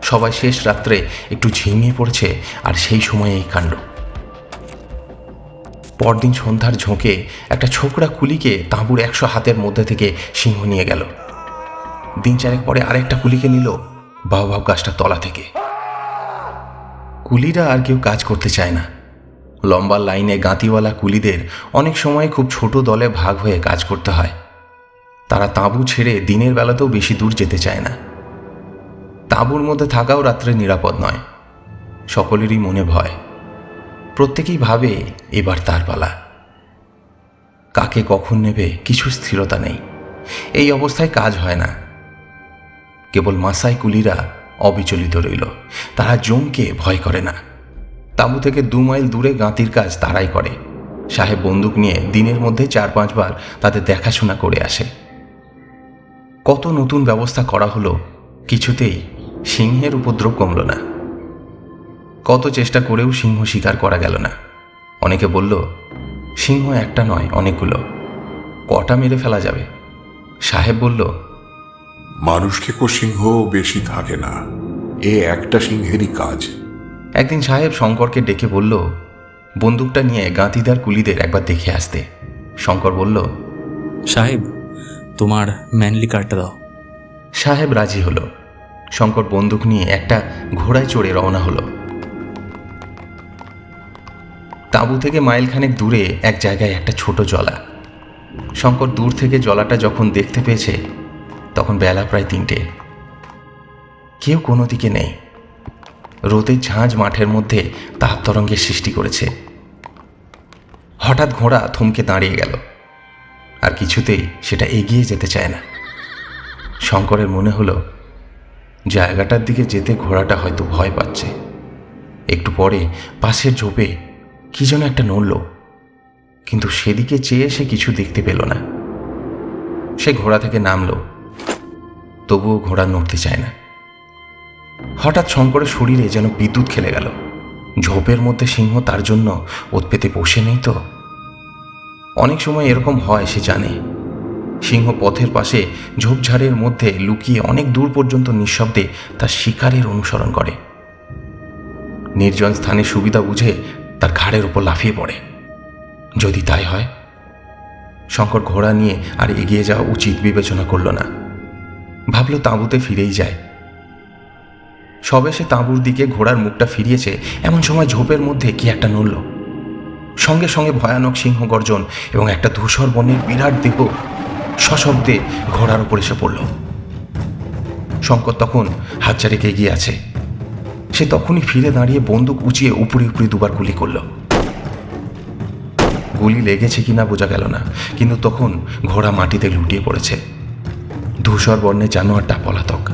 সবাই শেষ রাত্রে একটু ঝিমিয়ে পড়েছে, আর সেই সময় এই কাণ্ড। পরদিন সন্ধ্যার ঝোঁকে একটা ছোকরা কুলিকে তাঁবুর 100 হাতের মধ্যে থেকে সিংহ নিয়ে গেল। দিন চারেক পরে আরেকটা কুলিকে নিল বাউবাউ গাছটার তলা থেকে। কুলিরা আর কেউ কাজ করতে চায় না। লম্বা লাইনে গাঁতিওয়ালা কুলিদের অনেক সময় খুব ছোট দলে ভাগ হয়ে কাজ করতে হয়। তারা তাঁবু ছেড়ে দিনের বেলাতেও বেশি দূর যেতে চায় না। তাঁবুর মধ্যে থাকাও রাত্রে নিরাপদ নয়। সকলেরই মনে ভয়। প্রত্যেকেই ভাবে এবার তার পালা। কাকে কখন নেবে কিছু স্থিরতা নেই। এই অবস্থায় কাজ হয় না। কেবল মাসাই কুলিরা অবিচলিত রইল। তারা জমকে ভয় করে না। তাঁবু থেকে 2 মাইল দূরে গাঁতির কাজ তারাই করে। সাহেব বন্দুক নিয়ে দিনের মধ্যে 4-5 বার তাদের দেখাশোনা করে আসে। কত নতুন ব্যবস্থা করা হলো, কিছুতেই সিংহের উপদ্রব কমল না। কত চেষ্টা করেও সিংহ শিকার করা গেল না। অনেকে বলল সিংহ একটা নয়, অনেকগুলো, কটা মেরে ফেলা যাবে? সাহেব বলল, মানুষ খেকো সিংহ বেশি থাকে না, এ একটা সিংহেরই কাজ। একদিন সাহেব শঙ্করকে ডেকে বলল বন্দুকটা নিয়ে গাঁতিদার কুলিদের একবার দেখে আসতে। শঙ্কর বলল, সাহেব, তোমার ম্যানলি কার্ডটা দাও। সাহেব রাজি হলো। শঙ্কর বন্দুক নিয়ে একটা ঘোড়ায় চড়ে রওনা হলো। তাঁবু থেকে মাইলখানেক দূরে এক জায়গায় একটা ছোট জলা। শঙ্কর দূর থেকে জলাটা যখন দেখতে পেয়েছে তখন বেলা প্রায় 3টে। কেউ কোনো দিকে নেই। রোদের ঝাঁঝ মাঠের মধ্যে তাপ তরঙ্গের সৃষ্টি করেছে। হঠাৎ ঘোড়া থমকে দাঁড়িয়ে গেল, আর কিছুতেই সেটা এগিয়ে যেতে চায় না। শঙ্করের মনে হলো জায়গাটার দিকে যেতে ঘোড়াটা হয়তো ভয় পাচ্ছে। একটু পরে পাশের ঝোপে কি যেন একটা নড়ল, কিন্তু সেদিকে চেয়ে সে কিছু দেখতে পেল না। সে ঘোড়া থেকে নামল, তবুও ঘোড়া নড়তে চায় না। হঠাৎ শঙ্করের শরীরে যেন বিদ্যুৎ খেলে গেল। ঝোপের মধ্যে সিংহ তার জন্য ওত পেতে বসে নেই তো? অনেক সময় এরকম হয়, সে জানে। সিংহ পথের পাশে ঝোপঝাড়ের মধ্যে লুকিয়ে অনেক দূর পর্যন্ত নিঃশব্দে তার শিকারের অনুসরণ করে। নির্জন স্থানে সুবিধা বুঝে তার ঘাড়ের উপর লাফিয়ে পড়ে। যদি তাই হয়? শঙ্কর ঘোড়া নিয়ে আর এগিয়ে যাওয়া উচিত বিবেচনা করল না। ভাবল তাঁবুতে ফিরেই যায়। সবে সে তাঁবুর দিকে ঘোড়ার মুখটা ফিরিয়েছে, এমন সময় ঝোপের মধ্যে কি একটা নড়ল। সঙ্গে সঙ্গে ভয়ানক সিংহ গর্জন এবং একটা ধূসর বর্ণের বিরাট দেহ সশব্দে ঘোড়ার উপর এসে পড়ল। শঙ্কর তখন হাতটা রেখে এগিয়ে আছে। সে তখনই ফিরে দাঁড়িয়ে বন্দুক উঁচিয়ে উপরে উপরে 2বার গুলি করল। গুলি লেগেছে কিনা বোঝা গেল না, কিন্তু তখন ঘোড়া মাটিতে লুটিয়ে পড়েছে। ধূসর বর্ণের জানোয়ারটা পলাতক।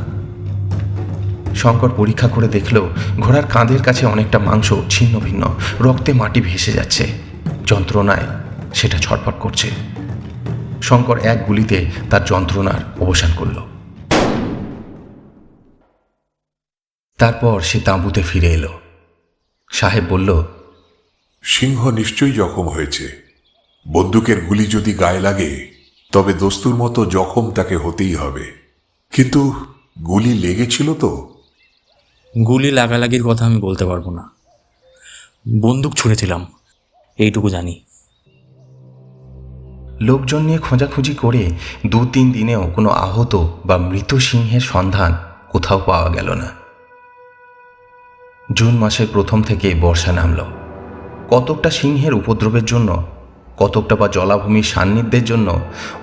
শঙ্কর পরীক্ষা করে দেখল ঘোড়ার কাঁধের কাছে অনেকটা মাংস ছিন্ন ভিন্ন, রক্তে মাটি ভেসে যাচ্ছে। যন্ত্রণায় সেটা ছটফট করছে। শঙ্কর এক গুলিতে তার যন্ত্রণার অবসান করল। তারপর সে তাঁবুতে ফিরে এলো। সাহেব বলল, সিংহ নিশ্চয়ই জখম হয়েছে। বন্দুকের গুলি যদি গায়ে লাগে তবে দস্তুর মতো জখম তাকে হতেই হবে। কিন্তু গুলি লেগেছিল তো? গুলি লাগালাগির কথা আমি বলতে পারবো না, বন্দুক ছুঁড়েছিলাম এইটুকু জানি। লোকজন নিয়ে খোঁজাখুঁজি করে 2-3 দিনেও কোনো আহত বা মৃত সিংহের সন্ধান কোথাও পাওয়া গেল না। জুন মাসের প্রথম থেকে বর্ষা নামল। কতকটা সিংহের উপদ্রবের জন্য, কতকটা বা জলাভূমির সান্নিধ্যের জন্য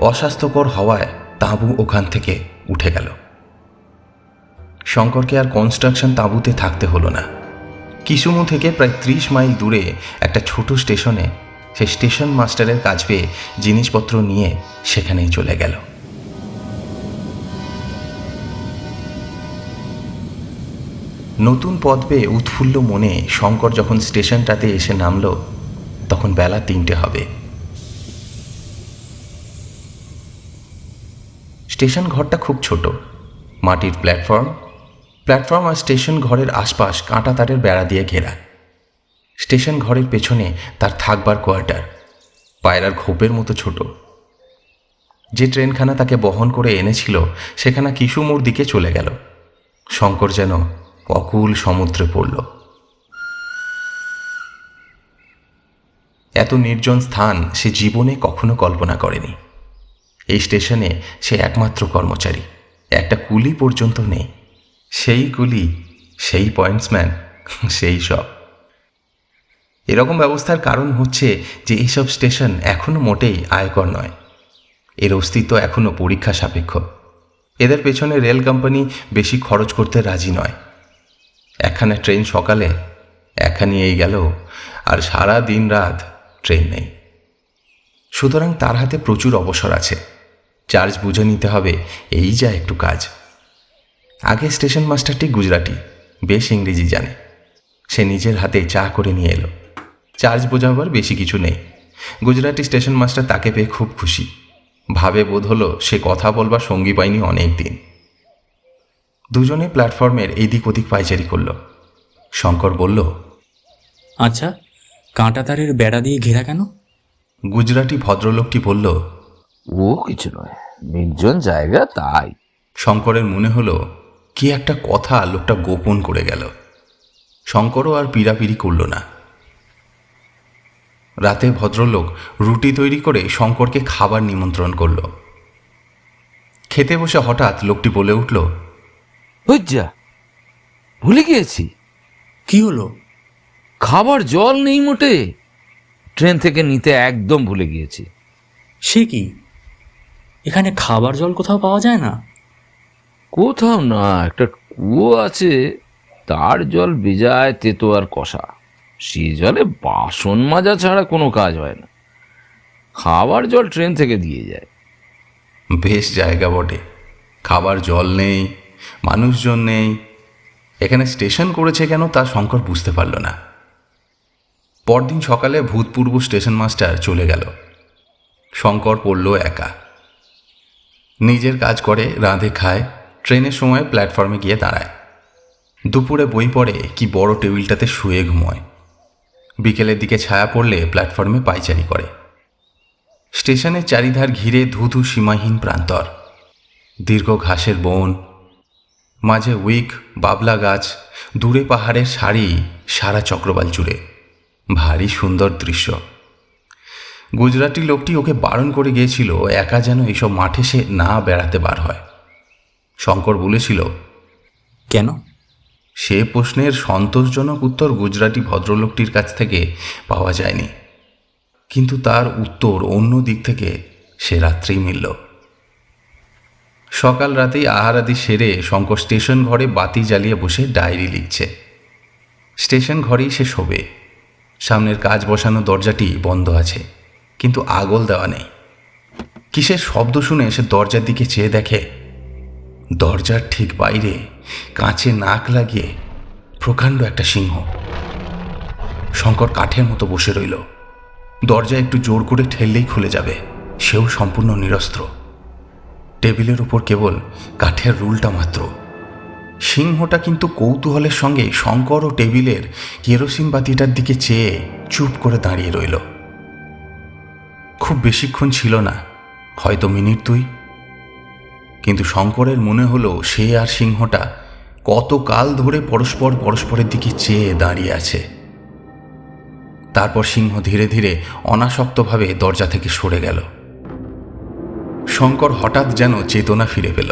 অস্বাস্থ্যকর হওয়ায় তাঁবু ওখান থেকে উঠে গেল। শঙ্করকে আর কনস্ট্রাকশন তাঁবুতে থাকতে হলো না। কিসুমু থেকে প্রায় 30 মাইল দূরে একটা ছোট স্টেশনে সে স্টেশন মাস্টারের কাজ পেয়ে জিনিসপত্র নিয়ে সেখানেই চলে গেল। নতুন পদ পেয়ে উৎফুল্ল মনে শঙ্কর যখন স্টেশনটাতে এসে নামল, তখন বেলা 3টে হবে। স্টেশন ঘরটা খুব ছোট, মাটির প্ল্যাটফর্ম আর স্টেশন ঘরের আশপাশ কাঁটা তারের বেড়া দিয়ে ঘেরা। স্টেশন ঘরের পেছনে তার থাকবার কোয়ার্টার, পায়রার খোপের মতো ছোট। যে ট্রেনখানা তাকে বহন করে এনেছিল সেখানা কিসুমুর দিকে চলে গেল। শঙ্কর যেন অকুল সমুদ্রে পড়ল। এত নির্জন স্থান সে জীবনে কখনো কল্পনা করেনি। এই স্টেশনে সে একমাত্র কর্মচারী, একটা কুলি পর্যন্ত নেই। সেই কুলি, সেই পয়েন্টসম্যান, সেই সব। এরকম ব্যবস্থার কারণ হচ্ছে যে এইসব স্টেশন এখনও মোটেই আয়কর নয়। এর অস্তিত্ব এখনও পরীক্ষা সাপেক্ষ। এদের পেছনে রেল কোম্পানি বেশি খরচ করতে রাজি নয়। একখানা ট্রেন সকালে, একখানি এই গেল, আর সারা দিন রাত ট্রেন নেই। সুতরাং তার হাতে প্রচুর অবসর আছে। চার্জ বুঝে নিতে হবে, এই যা একটু কাজ। আগে স্টেশন মাস্টারটি গুজরাটি, বেশ ইংরেজি জানে। সে নিজের হাতে চা করে নিয়ে এলো। চার্জ বোঝাবার বেশি কিছু নেই। গুজরাটি স্টেশন মাস্টার তাকে পেয়ে খুব খুশি। ভাবে বোধ হলো সে কথা বলবার সঙ্গী পায়নি অনেক দিন। দুজনে প্ল্যাটফর্মের এদিক ওদিক পাইচারি করল। শঙ্কর বলল, আচ্ছা, কাঁটা তারের বেড়া দিয়ে ঘেরা কেন? গুজরাটি ভদ্রলোকটি বলল, ও কিছু নয়, নির্জন জায়গা তাই। শঙ্করের মনে হলো কি একটা কথা লোকটা গোপন করে গেল। শঙ্করও আর পিড়াপিড়ি করল না। রাতে ভদ্রলোক রুটি তৈরি করে শঙ্করকে খাবার নিমন্ত্রণ করল। খেতে বসে হঠাৎ লোকটি বলে উঠল, হজ্জা, ভুলে গিয়েছি, কি হলো? খাবার জল নেই মোটে। ট্রেন থেকে নিতে একদম ভুলে গিয়েছি। সে কি, এখানে খাবার জল কোথাও পাওয়া যায় না? কোথাও না, একটা কুয়ো আছে, তার জল বেজায় তেতো আর কষা। সে জলে বাসন মাজা ছাড়া কোনো কাজ হয় না। খাবার জল ট্রেন থেকে দিয়ে যায়। বেশ জায়গা বটে, খাবার জল নেই, মানুষজন নেই, এখানে স্টেশন করেছে কেন তা শঙ্কর বুঝতে পারল না। পরদিন সকালে ভূতপূর্ব স্টেশন মাস্টার চলে গেল। শঙ্কর পড়ল একা। নিজের কাজ করে, রাঁধে খায়, ট্রেনের সময় প্ল্যাটফর্মে গিয়ে দাঁড়ায়। দুপুরে বই পড়ে কি বড় টেবিলটাতে শুয়ে ঘুমোয়। বিকেলের দিকে ছায়া পড়লে প্ল্যাটফর্মে পাইচারি করে। স্টেশনের চারিধার ঘিরে ধুধু সীমাহীন প্রান্তর, দীর্ঘ ঘাসের বন, মাঝে উইক, বাবলা গাছ, দূরে পাহাড়ের সারি সারা চক্রবাল জুড়ে। ভারী সুন্দর দৃশ্য। গুজরাটি লোকটি ওকে বারণ করে গিয়েছিল একা যেন এইসব মাঠে সে না বেড়াতে বার হয়। শঙ্কর বলেছিল, কেন? সে প্রশ্নের সন্তোষজনক উত্তর গুজরাটি ভদ্রলোকটির কাছ থেকে পাওয়া যায়নি, কিন্তু তার উত্তর অন্য দিক থেকে সে রাত্রেই মিলল। সকাল রাতেই আহারাদি সেরে শঙ্কর স্টেশন ঘরে বাতি জ্বালিয়ে বসে ডায়েরি লিখছে। স্টেশন ঘরেই সে শোবে। সামনের কাজ বসানো দরজাটি বন্ধ আছে, কিন্তু আগল দেওয়া নেই। কিসের শব্দ শুনে সে দরজার দিকে চেয়ে দেখে দরজার ঠিক বাইরে কাঁচে নাক লাগিয়ে প্রকাণ্ড একটা সিংহ। শঙ্কর কাঠের মতো বসে রইল। দরজা একটু জোর করে ঠেললেই খুলে যাবে, সেও সম্পূর্ণ নিরস্ত্র। টেবিলের উপর কেবল কাঠের রুলটা মাত্র। সিংহটা কিন্তু কৌতূহলের সঙ্গে শঙ্কর ও টেবিলের কেরোসিন বাতিটার দিকে চেয়ে চুপ করে দাঁড়িয়ে রইল। খুব বেশিক্ষণ ছিল না, হয়তো মিনিট 2। কিন্তু শঙ্করের মনে হলো সে আর সিংহটা কতকাল ধরে পরস্পরের দিকে চেয়ে দাঁড়িয়ে আছে। তারপর সিংহ ধীরে ধীরে অনাসক্তভাবে দরজা থেকে সরে গেল। শঙ্কর হঠাৎ যেন চেতনা ফিরে পেল।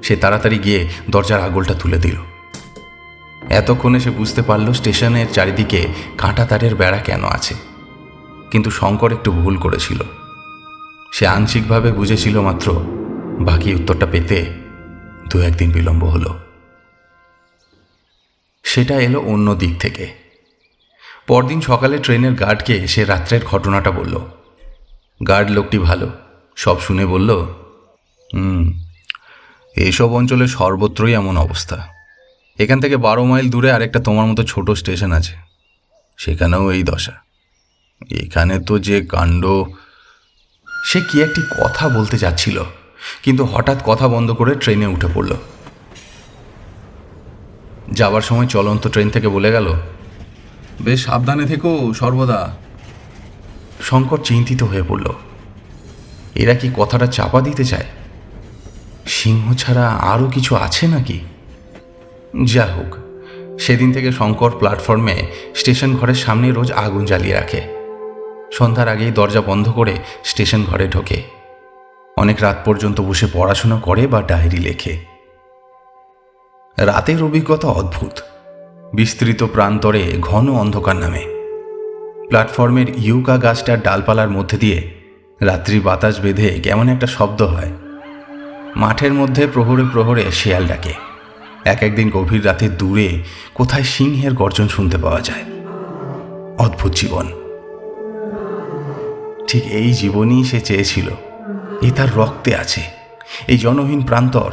সে তাড়াতাড়ি গিয়ে দরজার আগলটা তুলে দিল। এতক্ষণে সে বুঝতে পারল স্টেশনের চারিদিকে কাঁটা তারের বেড়া কেন আছে। কিন্তু শঙ্কর একটু ভুল করেছিল। সে আংশিকভাবে বুঝেছিল মাত্র, বাকি উত্তরটা পেতে 2-1 দিন বিলম্ব হলো। সেটা এলো অন্য দিক থেকে। পরদিন সকালে ট্রেনের গার্ডকে সে রাত্রের ঘটনাটা বলল। গার্ড লোকটি ভালো, সব শুনে বলল, এইসব অঞ্চলে সর্বত্রই এমন অবস্থা। এখান থেকে 12 মাইল দূরে আরেকটা তোমার মতো ছোট স্টেশন আছে, সেখানেও এই দশা। এখানে তো যে কাণ্ড। সে কি একটি কথা বলতে যাচ্ছিল, কিন্তু হঠাৎ কথা বন্ধ করে ট্রেনে উঠে পড়ল। যাবার সময় চলন্ত ট্রেন থেকে বলে গেল, বেশ সাবধানে থেকো সর্বদা। শঙ্কর চিন্তিত হয়ে পড়ল। এরা কি কথাটা চাপা দিতে চায়? সিংহ ছাড়া আরও কিছু আছে নাকি? যা হোক, সেদিন থেকে শঙ্কর প্ল্যাটফর্মে স্টেশন ঘরের সামনে রোজ আগুন জ্বালিয়ে রাখে। সন্ধ্যার আগেই দরজা বন্ধ করে স্টেশন ঘরে ঢোকে। অনেক রাত পর্যন্ত বসে পড়াশোনা করে বা ডায়েরি লেখে। রাতের অভিজ্ঞতা অদ্ভুত। বিস্তৃত প্রান্তরে ঘন অন্ধকার নামে। প্ল্যাটফর্মের ইউকা গাছটার ডালপালার মধ্যে দিয়ে রাত্রি বাতাস বেঁধে কেমন একটা শব্দ হয়। মাঠের মধ্যে প্রহরে প্রহরে শেয়াল ডাকে। একদিন গভীর রাতে দূরে কোথায় সিংহের গর্জন শুনতে পাওয়া যায়। অদ্ভুত জীবন। ঠিক এই জীবনই সে চেয়েছিল। এই তার রক্তে আছে। এই জনহীন প্রান্তর,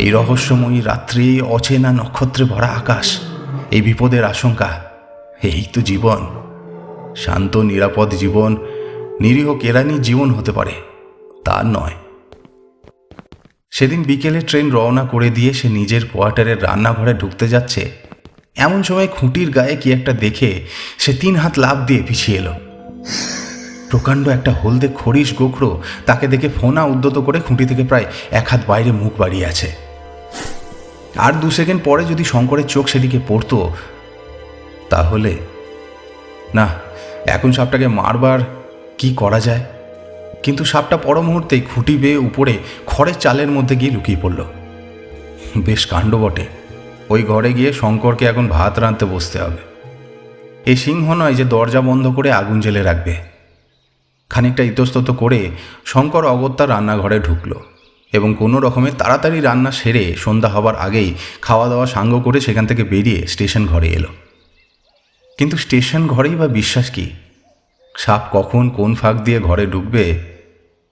এই রহস্যময়ী রাত্রি, অচেনা নক্ষত্রে ভরা আকাশ, এই বিপদের আশঙ্কা, এই তো জীবন। শান্ত নিরাপদ জীবন, নিরীহ কেরানির জীবন হতে পারে, তার নয়। সেদিন বিকেলে ট্রেন রওনা করে দিয়ে সে নিজের কোয়ার্টারের রান্নাঘরে ঢুকতে যাচ্ছে, এমন সময় খুঁটির গায়ে কি একটা দেখে সে 3 হাত লাফ দিয়ে পিছিয়ে এলো। প্রকাণ্ড একটা হলদে খরিশ গোখরো তাকে দেখে ফোনা উদ্যত করে খুঁটি থেকে প্রায় 1 হাত বাইরে মুখ বাড়িয়ে আছে। আর 2 সেকেন্ড পরে যদি শঙ্করের চোখ সেদিকে পড়ত, তাহলে না, এখন সাপটাকে মারবার কি করা যায়। কিন্তু সাপটা পর মুহূর্তেই খুঁটি বেয়ে উপরে খড়ের চালের মধ্যে গিয়ে লুকিয়ে পড়ল। বেশ কাণ্ড বটে। ওই ঘরে গিয়ে শঙ্করকে এখন ভাত রাঁধতে বসতে হবে। এই সিংহ নয় যে দরজা বন্ধ করে আগুন জ্বেলে রাখবে। খানিকটা ইতস্তত করে শঙ্কর অগত্যা রান্নাঘরে ঢুকল এবং কোনো রকমে তাড়াতাড়ি রান্না সেরে সন্ধ্যা হবার আগেই খাওয়া দাওয়া সাঙ্গ করে সেখান থেকে বেরিয়ে স্টেশন ঘরে এলো। কিন্তু স্টেশন ঘরেই বা বিশ্বাস কি? সাপ কখন কোন ফাঁক দিয়ে ঘরে ঢুকবে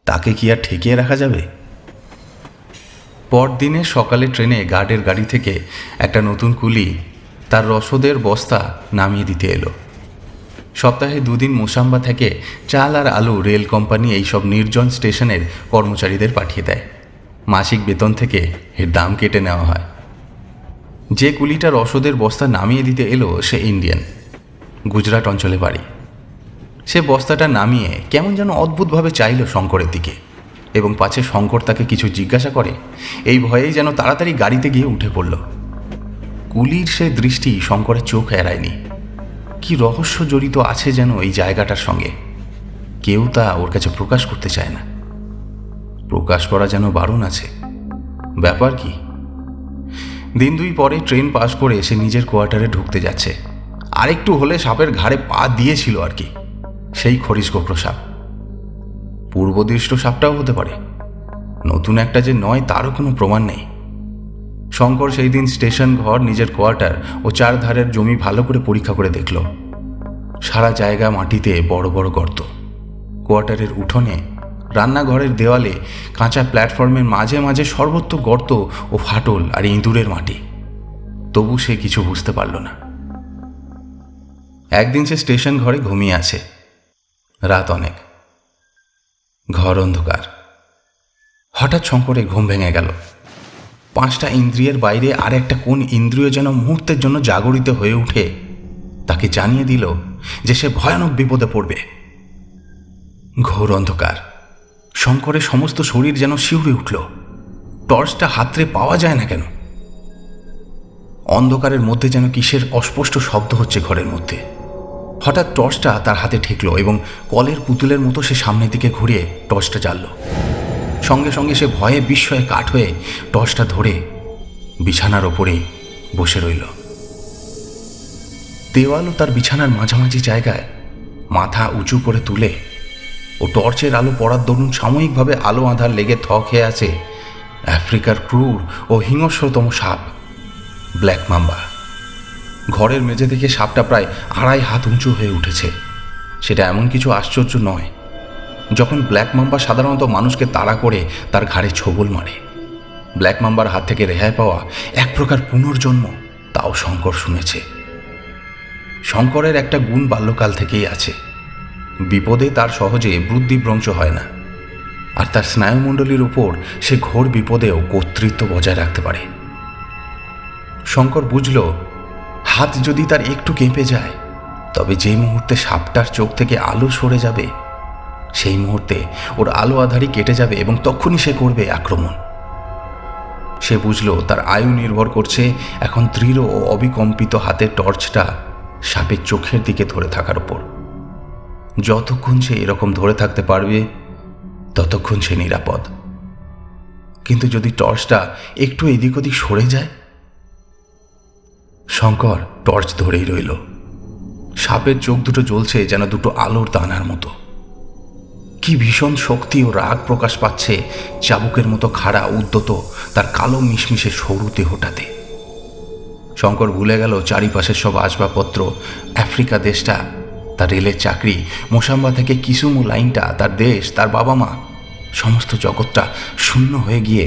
তাকে কি আর ঠেকিয়ে রাখা যাবে? পরদিনে সকালে ট্রেনে গার্ডের গাড়ি থেকে একটা নতুন কুলি তার রসদের বস্তা নামিয়ে দিতে এলো। সপ্তাহে 2 দিন মোসাম্বা থেকে চাল আর আলু রেল কোম্পানি এইসব নির্জন স্টেশনের কর্মচারীদের পাঠিয়ে দেয়। মাসিক বেতন থেকে এর দাম কেটে নেওয়া হয়। যে কুলিটা রসদের বস্তা নামিয়ে দিতে এলো সে ইন্ডিয়ান, গুজরাট অঞ্চলে বাড়ি। সে বস্তাটা নামিয়ে কেমন যেন অদ্ভুতভাবে চাইল শঙ্করের দিকে, এবং পাছে শঙ্কর তাকে কিছু জিজ্ঞাসা করে এই ভয়েই যেন তাড়াতাড়ি গাড়িতে গিয়ে উঠে পড়ল। কুলির সে দৃষ্টি শঙ্করের চোখ এড়ায়নি। কি রহস্য জড়িত আছে যেন এই জায়গাটার সঙ্গে। কেউ তা ওর কাছে প্রকাশ করতে চায় না। প্রকাশ করা যেন বারণ আছে। ব্যাপার কি? দিন 2 পরে ট্রেন পাস করে সে নিজের কোয়ার্টারে ঢুকতে যাচ্ছে। আরেকটু হলে সাপের ঘাড়ে পা দিয়েছিল আর কি। সেই খরিশ গোখরো সাপ। পূর্বদৃষ্ট সাপটাও হতে পারে। নতুন একটা যে নয় তারও কোনো প্রমাণ নেই। শঙ্কর সেই দিন স্টেশন ঘর, নিজের কোয়ার্টার ও 4 ধারের জমি ভালো করে পরীক্ষা করে দেখল। সারা জায়গা মাটিতে বড় বড় গর্ত। কোয়ার্টারের উঠোনে, রান্নাঘরের দেওয়ালে, কাঁচা প্ল্যাটফর্মের মাঝে মাঝে সর্বত্র গর্ত ও ফাটল আর ইঁদুরের মাটি। তবু সে কিছু বুঝতে পারল না। একদিন সে স্টেশন ঘরে ঘুমিয়ে আছে। রাত অনেক, ঘর অন্ধকার। হঠাৎ শঙ্করের ঘুম ভেঙে গেল। 5টা ইন্দ্রিয়ের বাইরে আর একটা কোন ইন্দ্রিয় যেন মুহূর্তের জন্য জাগরিত হয়ে উঠে তাকে জানিয়ে দিল যে সে ভয়ানক বিপদে পড়বে। ঘোর অন্ধকার। শঙ্করের সমস্ত শরীর যেন শিউরে উঠল। টর্চটা হাতড়ে পাওয়া যায় না কেন? অন্ধকারের মধ্যে যেন কিসের অস্পষ্ট শব্দ হচ্ছে ঘরের মধ্যে। হঠাৎ টর্চটা তার হাতে ঠেকল এবং কলের পুতুলের মতো সে সামনের দিকে ঘুরিয়ে টর্চটা জ্বালল। সঙ্গে সঙ্গে সে ভয়ে বিস্ময়ে কাঠ হয়ে টর্চটা ধরে বিছানার ওপরেই বসে রইল। দেওয়ালও তার বিছানার মাঝামাঝি জায়গায় মাথা উঁচু করে তুলে ও টর্চের আলো পড়ার দরুন সাময়িকভাবে আলো আঁধার লেগে থ খেয়ে আছে আফ্রিকার ক্রূর ও হিংস্রতম সাপ ব্ল্যাক মাম্বা। ঘরের মেঝে থেকে সাপটা প্রায় 2.5 হাত উঁচু হয়ে উঠেছে। সেটা এমন কিছু আশ্চর্য নয় যখন ব্ল্যাক মাম্বা সাধারণত মানুষকে তাড়া করে তার ঘাড়ে ছোবল মারে। ব্ল্যাক মাম্বার হাত থেকে রেহাই পাওয়া এক প্রকার পুনর্জন্ম, তাও শঙ্কর শুনেছে। শঙ্করের একটা গুণ বাল্যকাল থেকেই আছে, বিপদে তার সহজে বুদ্ধিভ্রংশ হয় না, আর তার স্নায়ুমণ্ডলীর উপর সে ঘোর বিপদেও কর্তৃত্ব বজায় রাখতে পারে। শঙ্কর বুঝল, হাত যদি তার একটু কেঁপে যায় তবে যে মুহূর্তে সাপটার চোখ থেকে আলো সরে যাবে সেই মুহূর্তে ওর আলো আধারই কেটে যাবে এবং তখনই সে করবে আক্রমণ। সে বুঝল তার আয়ু নির্ভর করছে এখন দৃঢ় ও অবিকম্পিত হাতের টর্চটা সাপের চোখের দিকে ধরে থাকার উপর। যতক্ষণ সে এরকম ধরে থাকতে পারবে ততক্ষণ সে নিরাপদ। কিন্তু যদি টর্চটা একটু এদিক ওদিক সরে যায়? শঙ্কর টর্চ ধরেই রইল। সাপের চোখ দুটো জ্বলছে যেন দুটো আলোর দানার মতো। কি ভীষণ শক্তি ও রাগ প্রকাশ পাচ্ছে চাবুকের মতো খাড়া উদ্যত তার কালো মিশমিশে সরু দেহটাতে। শঙ্কর ভুলে গেল চারিপাশের সব আসবাবপত্র, আফ্রিকা দেশটা, তার রেলের চাকরি, মোসাম্বা থেকে কিসুমু লাইনটা, তার দেশ, তার বাবা মা, সমস্ত জগৎটা শূন্য হয়ে গিয়ে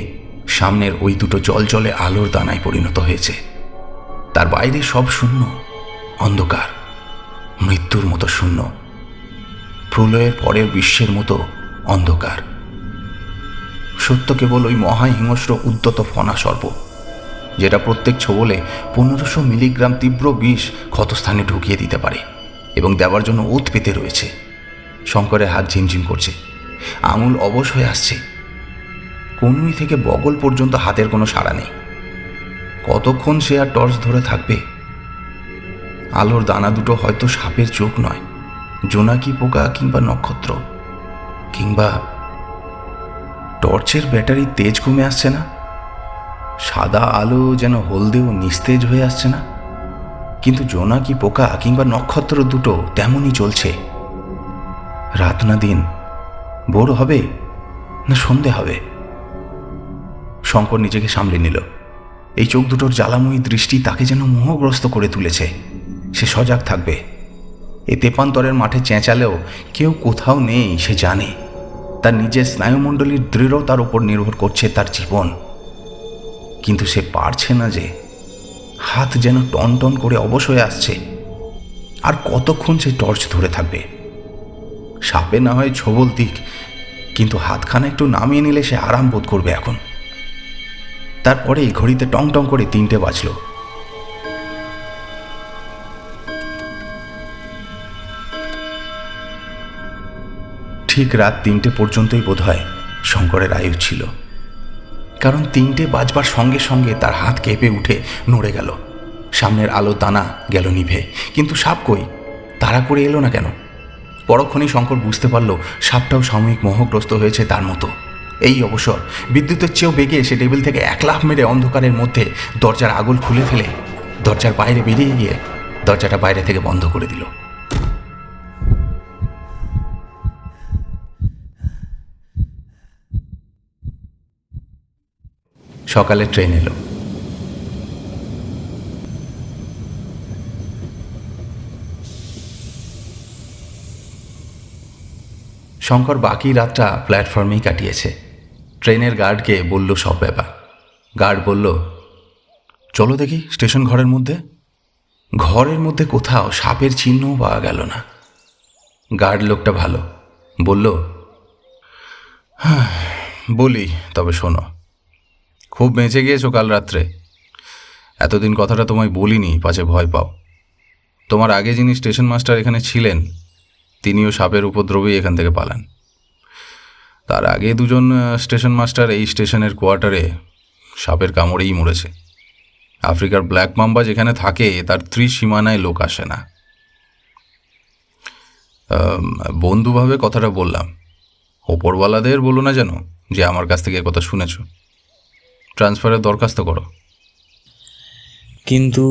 সামনের ওই দুটো জলজলে আলোর দানায় পরিণত হয়েছে। তার বাইরে সব শূন্য, অন্ধকার, মৃত্যুর মতো শূন্য, প্রলয়ের পরের বিশ্বের মতো অন্ধকার। সত্য কেবল ওই মহাহিংস্র উদ্যত ফনা সর্প, যেটা প্রত্যেক ছোবলে 1500 মিলিগ্রাম তীব্র বিষ ক্ষতস্থানে ঢুকিয়ে দিতে পারে এবং দেওয়ার জন্য ওত পেতে রয়েছে। শঙ্করের হাত ঝিমঝিম করছে, আঙুল অবশ হয়ে আসছে। কনুই থেকে বগল পর্যন্ত হাতের কোনো সাড়া নেই। কতক্ষণ সে আর টর্চ ধরে থাকবে? আলোর দানা দুটো হয়তো সাপের চোখ নয়, জোনাকি পোকা কিংবা নক্ষত্র, কিংবা টর্চের ব্যাটারির তেজ কমে আসছে না? সাদা আলো যেন হলদে ও নিস্তেজ হয়ে আসছে না? কিন্তু জোনাকি পোকা কিংবা নক্ষত্র দুটো তেমনই চলছে। রাত না দিন, ভোর হবে না সন্ধে হবে? শঙ্কর নিজেকে সামলে নিল। এই চোখ দুটোর জ্বালাময়ী দৃষ্টি তাকে যেন মোহগ্রস্ত করে তুলেছে। সে সজাগ থাকবে। এ তেপান্তরের মাঠে চেঁচালেও কেউ কোথাও নেই সে জানে। তার নিজের স্নায়ুমণ্ডলীর দৃঢ়তার উপর নির্ভর করছে তার জীবন। কিন্তু সে পারছে না যে, হাত যেন টন টন করে অবশ হয়ে আসছে। আর কতক্ষণ সে টর্চ ধরে থাকবে? সাপে না হয় ছোবল দিক, কিন্তু হাতখানা একটু নামিয়ে নিলে সে আরাম বোধ করবে এখন। তারপরে ঘড়িতে টং টং করে 3টে বাজল। ঠিক রাত 3টে পর্যন্তই বোধহয় শঙ্করের আয়ু ছিল, কারণ 3টে বাজবার সঙ্গে সঙ্গে তার হাত কেঁপে উঠে নড়ে গেল। সামনের আলো দানা গেল নিভে, কিন্তু সাপ কই? তাড়া করে এলো না কেন? পরক্ষণেই শঙ্কর বুঝতে পারল সাপটাও সাময়িক মোহগ্রস্ত হয়েছে তার মতো। এই অবসর বিদ্যুতের চেয়েও বেগে সে টেবিল থেকে এক লাফ মেরে অন্ধকারের মধ্যে দরজার আগল খুলে ফেলে দরজার বাইরে বেরিয়ে গিয়ে দরজাটা বাইরে থেকে বন্ধ করে দিল। সকালে ট্রেন এলো। শঙ্কর বাকি রাতটা প্ল্যাটফর্মেই কাটিয়েছে। ট্রেনের গার্ডকে বলল সব ব্যাপার। গার্ড বলল, চলো দেখি স্টেশন ঘরের মধ্যে। ঘরের মধ্যে কোথাও সাপের চিহ্নও পাওয়া গেল না। গার্ড লোকটা ভালো, বলল, বলি তবে শোনো, খুব বেঁচে গিয়েছো কাল রাত্রে। এতদিন কথাটা তোমায় বলিনি, পাছে ভয় পাও। তোমার আগে যিনি স্টেশন মাস্টার এখানে ছিলেন, তিনিও সাপের উপদ্রবেই এখান থেকে পালান। তার আগে দুজন স্টেশন মাস্টার এই স্টেশনের কোয়ার্টারে সাপের কামড়েই মরেছে। আফ্রিকার ব্ল্যাক মাম্বা যেখানে থাকে তার ত্রিসীমানায় লোক আসে না। বন্ধুভাবে কথাটা বললাম, ওপরওয়ালাদের বলো না যেন যে আমার কাছ থেকে কথা শুনেছ। ট্রান্সফারের দরখাস্ত করো। কিন্তু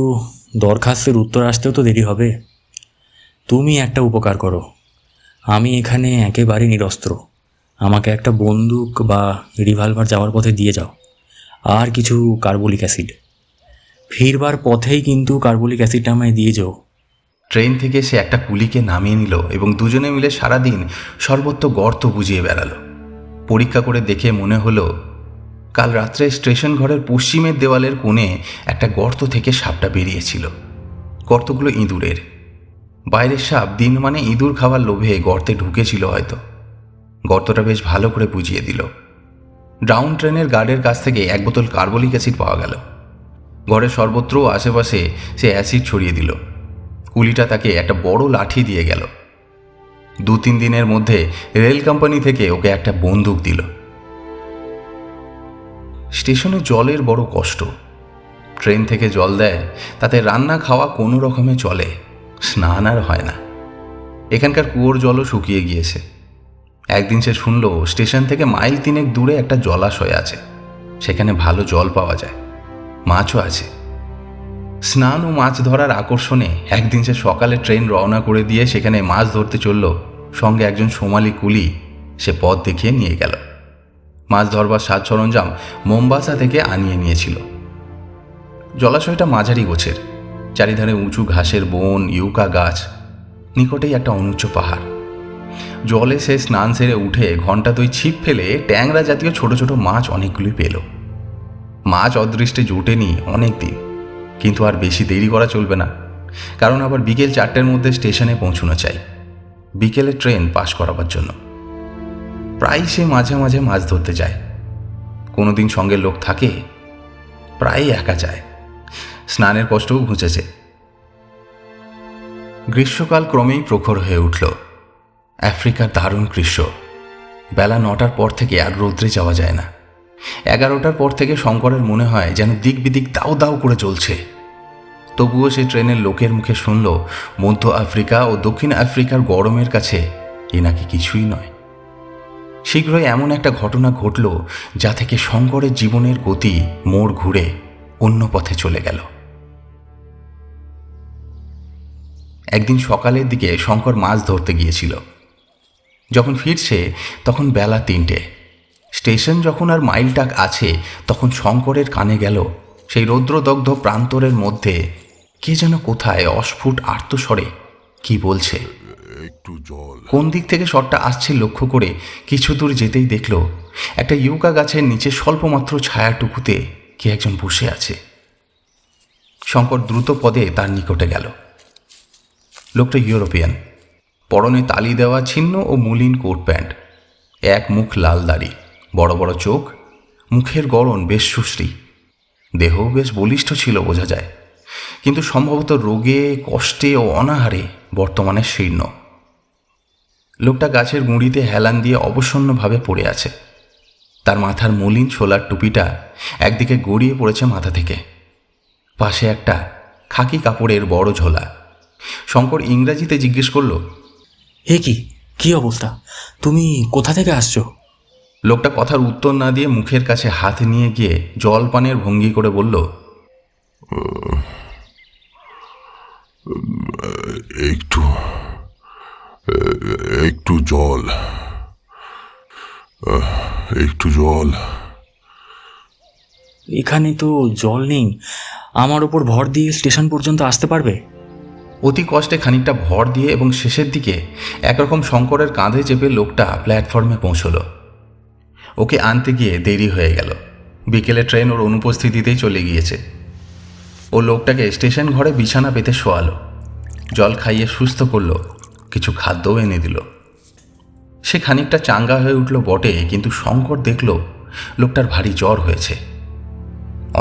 দরখাস্তের উত্তর আসতেও তো দেরি হবে। তুমি একটা উপকার করো, আমি এখানে একেবারে নিরস্ত্র, আমাকে একটা বন্দুক বা রিভলভার যাওয়ার পথে দিয়ে যাও, আর কিছু কার্বলিক অ্যাসিড। ফিরবার পথেই কিন্তু কার্বলিক অ্যাসিডটা আমায় দিয়ে যাও। ট্রেন থেকে সে একটা কুলিকে নামিয়ে নিল এবং দুজনে মিলে সারাদিন সর্বত্র গর্ত বুঝিয়ে বেড়ালো। পরীক্ষা করে দেখে মনে হলো কাল রাত্রে স্টেশন ঘরের পশ্চিমের দেওয়ালের কোণে একটা গর্ত থেকে সাপটা বেরিয়েছিল। গর্তগুলো ইঁদুরের। বাইরের সাপ দিন মানে ইঁদুর খাওয়ার লোভে গর্তে ঢুকেছিল হয়তো। গর্তটা বেশ ভালো করে বুঝিয়ে দিল। ডাউন ট্রেনের গার্ডের কাছ থেকে এক বোতল কার্বলিক অ্যাসিড পাওয়া গেল। ঘরের সর্বত্র আশেপাশে সে অ্যাসিড ছড়িয়ে দিল। কুলিটা তাকে একটা বড় লাঠি দিয়ে গেল। 2-3 দিনের মধ্যে রেল কোম্পানি থেকে ওকে একটা বন্দুক দিল। স্টেশনে জলের বড় কষ্ট। ট্রেন থেকে জল দেয়, তাতে রান্না খাওয়া কোনো রকমে চলে, স্নান আর হয় না। এখানকার কুয়োর জলও শুকিয়ে গিয়েছে। একদিন সে শুনল স্টেশন থেকে মাইল 3 দূরে একটা জলাশয় আছে, সেখানে ভালো জল পাওয়া যায়, মাছও আছে। স্নান ও মাছ ধরার আকর্ষণে একদিন সে সকালে ট্রেন রওনা করে দিয়ে সেখানে মাছ ধরতে চলল। সঙ্গে একজন সোমালি কুলি সে পথ দেখিয়ে নিয়ে গেল। মাছ ধরবার সাজ সরঞ্জাম মোম্বাসা থেকে আনিয়ে নিয়েছিল। জলাশয়টা মাঝারি গোছের, চারিধারে উঁচু ঘাসের বন, ইউকা গাছ, নিকটেই একটা অনুচ্চ পাহাড়। জলে সে স্নান সেরে উঠে ঘণ্টা 2 ছিপ ফেলে ট্যাংরা জাতীয় ছোট ছোট মাছ অনেকগুলি পেল। মাছ অদৃষ্টে জোটেনি অনেক দিন, কিন্তু আর বেশি দেরি করা চলবে না, কারণ আবার বিকেল 4টের মধ্যে স্টেশনে পৌঁছানো চাই, বিকেলে ট্রেন পাস করাবার জন্য। প্রায় সে মাঝে মাঝে মাছ ধরতে যায়। কোনো দিন সঙ্গে লোক থাকে, প্রায় একা যায়। স্নানের কষ্টও ঘুচেছে। গ্রীষ্মকাল ক্রমেই প্রখর হয়ে উঠল। আফ্রিকার দারুণ গ্রীষ্ম। বেলা 9টার পর থেকে আর রৌদ্রে যাওয়া যায় না। 11টার পর থেকে শঙ্করের মনে হয় যেন দিক বিদিক দাউ দাউ করে চলছে। তবুও সে ট্রেনের লোকের মুখে শুনল মধ্য আফ্রিকা ও দক্ষিণ আফ্রিকার গরমের কাছে এ নাকি কিছুই নয়। শীঘ্রই এমন একটা ঘটনা ঘটল যা থেকে শঙ্করের জীবনের গতি মোড় ঘুরে অন্য পথে চলে গেল। একদিন সকালের দিকে শঙ্কর মাছ ধরতে গিয়েছিল। যখন ফিরছে তখন বেলা 3টে। স্টেশন যখন আর মাইলটাক আছে তখন শঙ্করের কানে গেল সেই রৌদ্রদগ্ধ প্রান্তরের মধ্যে কে যেন কোথায় অস্ফুট আর্তস্বরে কি বলছে। একটু জল। কোন দিক থেকে স্বরটা আসছে লক্ষ্য করে কিছু দূর যেতেই দেখল একটা ইউকা গাছের নিচে স্বল্পমাত্র ছায়াটুকুতে কে একজন বসে আছে। শঙ্কর দ্রুত পদে তার নিকটে গেল। লোকটা ইউরোপিয়ান, পরনে তালি দেওয়া ছিন্ন ও মলিন কোট প্যান্ট, এক মুখ লাল দাড়ি, বড় বড় চোখ, মুখের গড়ন বেশ সুশ্রী, দেহ বেশ বলিষ্ঠ ছিল বোঝা যায়, কিন্তু সম্ভবত রোগে কষ্টে ও অনাহারে বর্তমানে শীর্ণ। লোকটা গাছের গুঁড়িতে হেলান দিয়ে অবসন্নভাবে পড়ে আছে। তার মাথার মলিন ছোলার টুপিটা একদিকে গড়িয়ে পড়েছে মাথা থেকে, পাশে একটা খাকি কাপড়ের বড় ঝোলা। শঙ্কর ইংরাজিতে জিজ্ঞেস করল, হে কি অবস্থা? তুমি কোথা থেকে আসছো? লোকটা কথার উত্তর না দিয়ে মুখের কাছে হাত নিয়ে গিয়ে জলপানের ভঙ্গি করে বলল, একটু জল, একটু জল। এখানে তো জল নেই, আমার ওপর ভর দিয়ে স্টেশন পর্যন্ত আসতে পারবে? অতি কষ্টে খানিকটা ভর দিয়ে এবং শেষের দিকে একরকম শঙ্করের কাঁধে চেপে লোকটা প্ল্যাটফর্মে পৌঁছল। ওকে আনতে গিয়ে দেরি হয়ে গেল। বিকেলে ট্রেন ওর অনুপস্থিতিতেই চলে গিয়েছে। ও লোকটাকে স্টেশন ঘরে বিছানা পেতে শোয়ালো, জল খাইয়ে সুস্থ করলো, কিছু খাদ্যও এনে দিল। সে খানিকটা চাঙ্গা হয়ে উঠল বটে, কিন্তু শঙ্কর দেখল লোকটার ভারী জ্বর হয়েছে।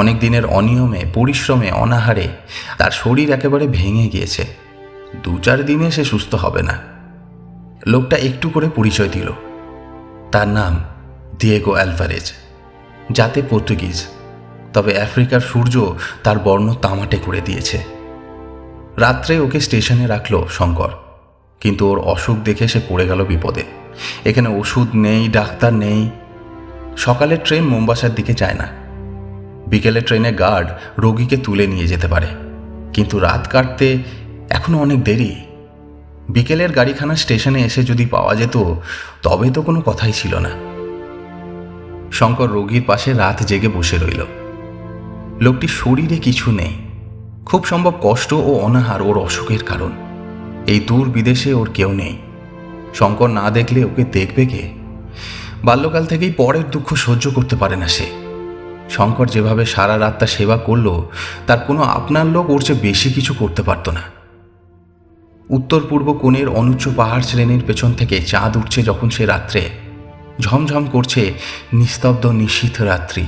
অনেক দিনের অনিয়মে, পরিশ্রমে, অনাহারে তার শরীর একেবারে ভেঙে গিয়েছে। 2-4 দিনে সে সুস্থ হবে না। লোকটা একটু করে পরিচয় দিল। তার নাম দিয়েগো অ্যালভারেজ, জাতে পর্তুগিজ, তবে আফ্রিকার সূর্য তার বর্ণ তামাটে করে দিয়েছে। রাত্রে ওকে স্টেশনে রাখল শঙ্কর, কিন্তু ওর অসুখ দেখে সে পড়ে গেল বিপদে। এখানে ওষুধ নেই, ডাক্তার নেই। সকালের ট্রেন মোম্বাসার দিকে যায় না। বিকেলে ট্রেনে গার্ড রোগীকে তুলে নিয়ে যেতে পারে, কিন্তু রাত কাটতে এখনো অনেক দেরি। বিকেলের গাড়িখানা স্টেশনে এসে যদি পাওয়া যেত তবে তো কোনো কথাই ছিল না। শঙ্কর রোগীর পাশে রাত জেগে বসে রইল। লোকটির শরীরে কিছু নেই, খুব সম্ভব কষ্ট ও অনাহার ওর অসুখের কারণ। এই দূর বিদেশে ওর কেউ নেই। শঙ্কর না দেখলে ওকে দেখবে কে? বাল্যকাল থেকেই পরের দুঃখ সহ্য করতে পারে না সে। শঙ্কর যেভাবে সারা রাতটা সেবা করলো, তার কোনো আপনার লোক ওর চেয়ে বেশি কিছু করতে পারত না। উত্তর পূর্ব কোণের অনুচ্চ পাহাড় শ্রেণীর পেছন থেকে চাঁদ উঠছে যখন সে রাত্রে, ঝমঝম করছে নিস্তব্ধ নিশীথ রাত্রি,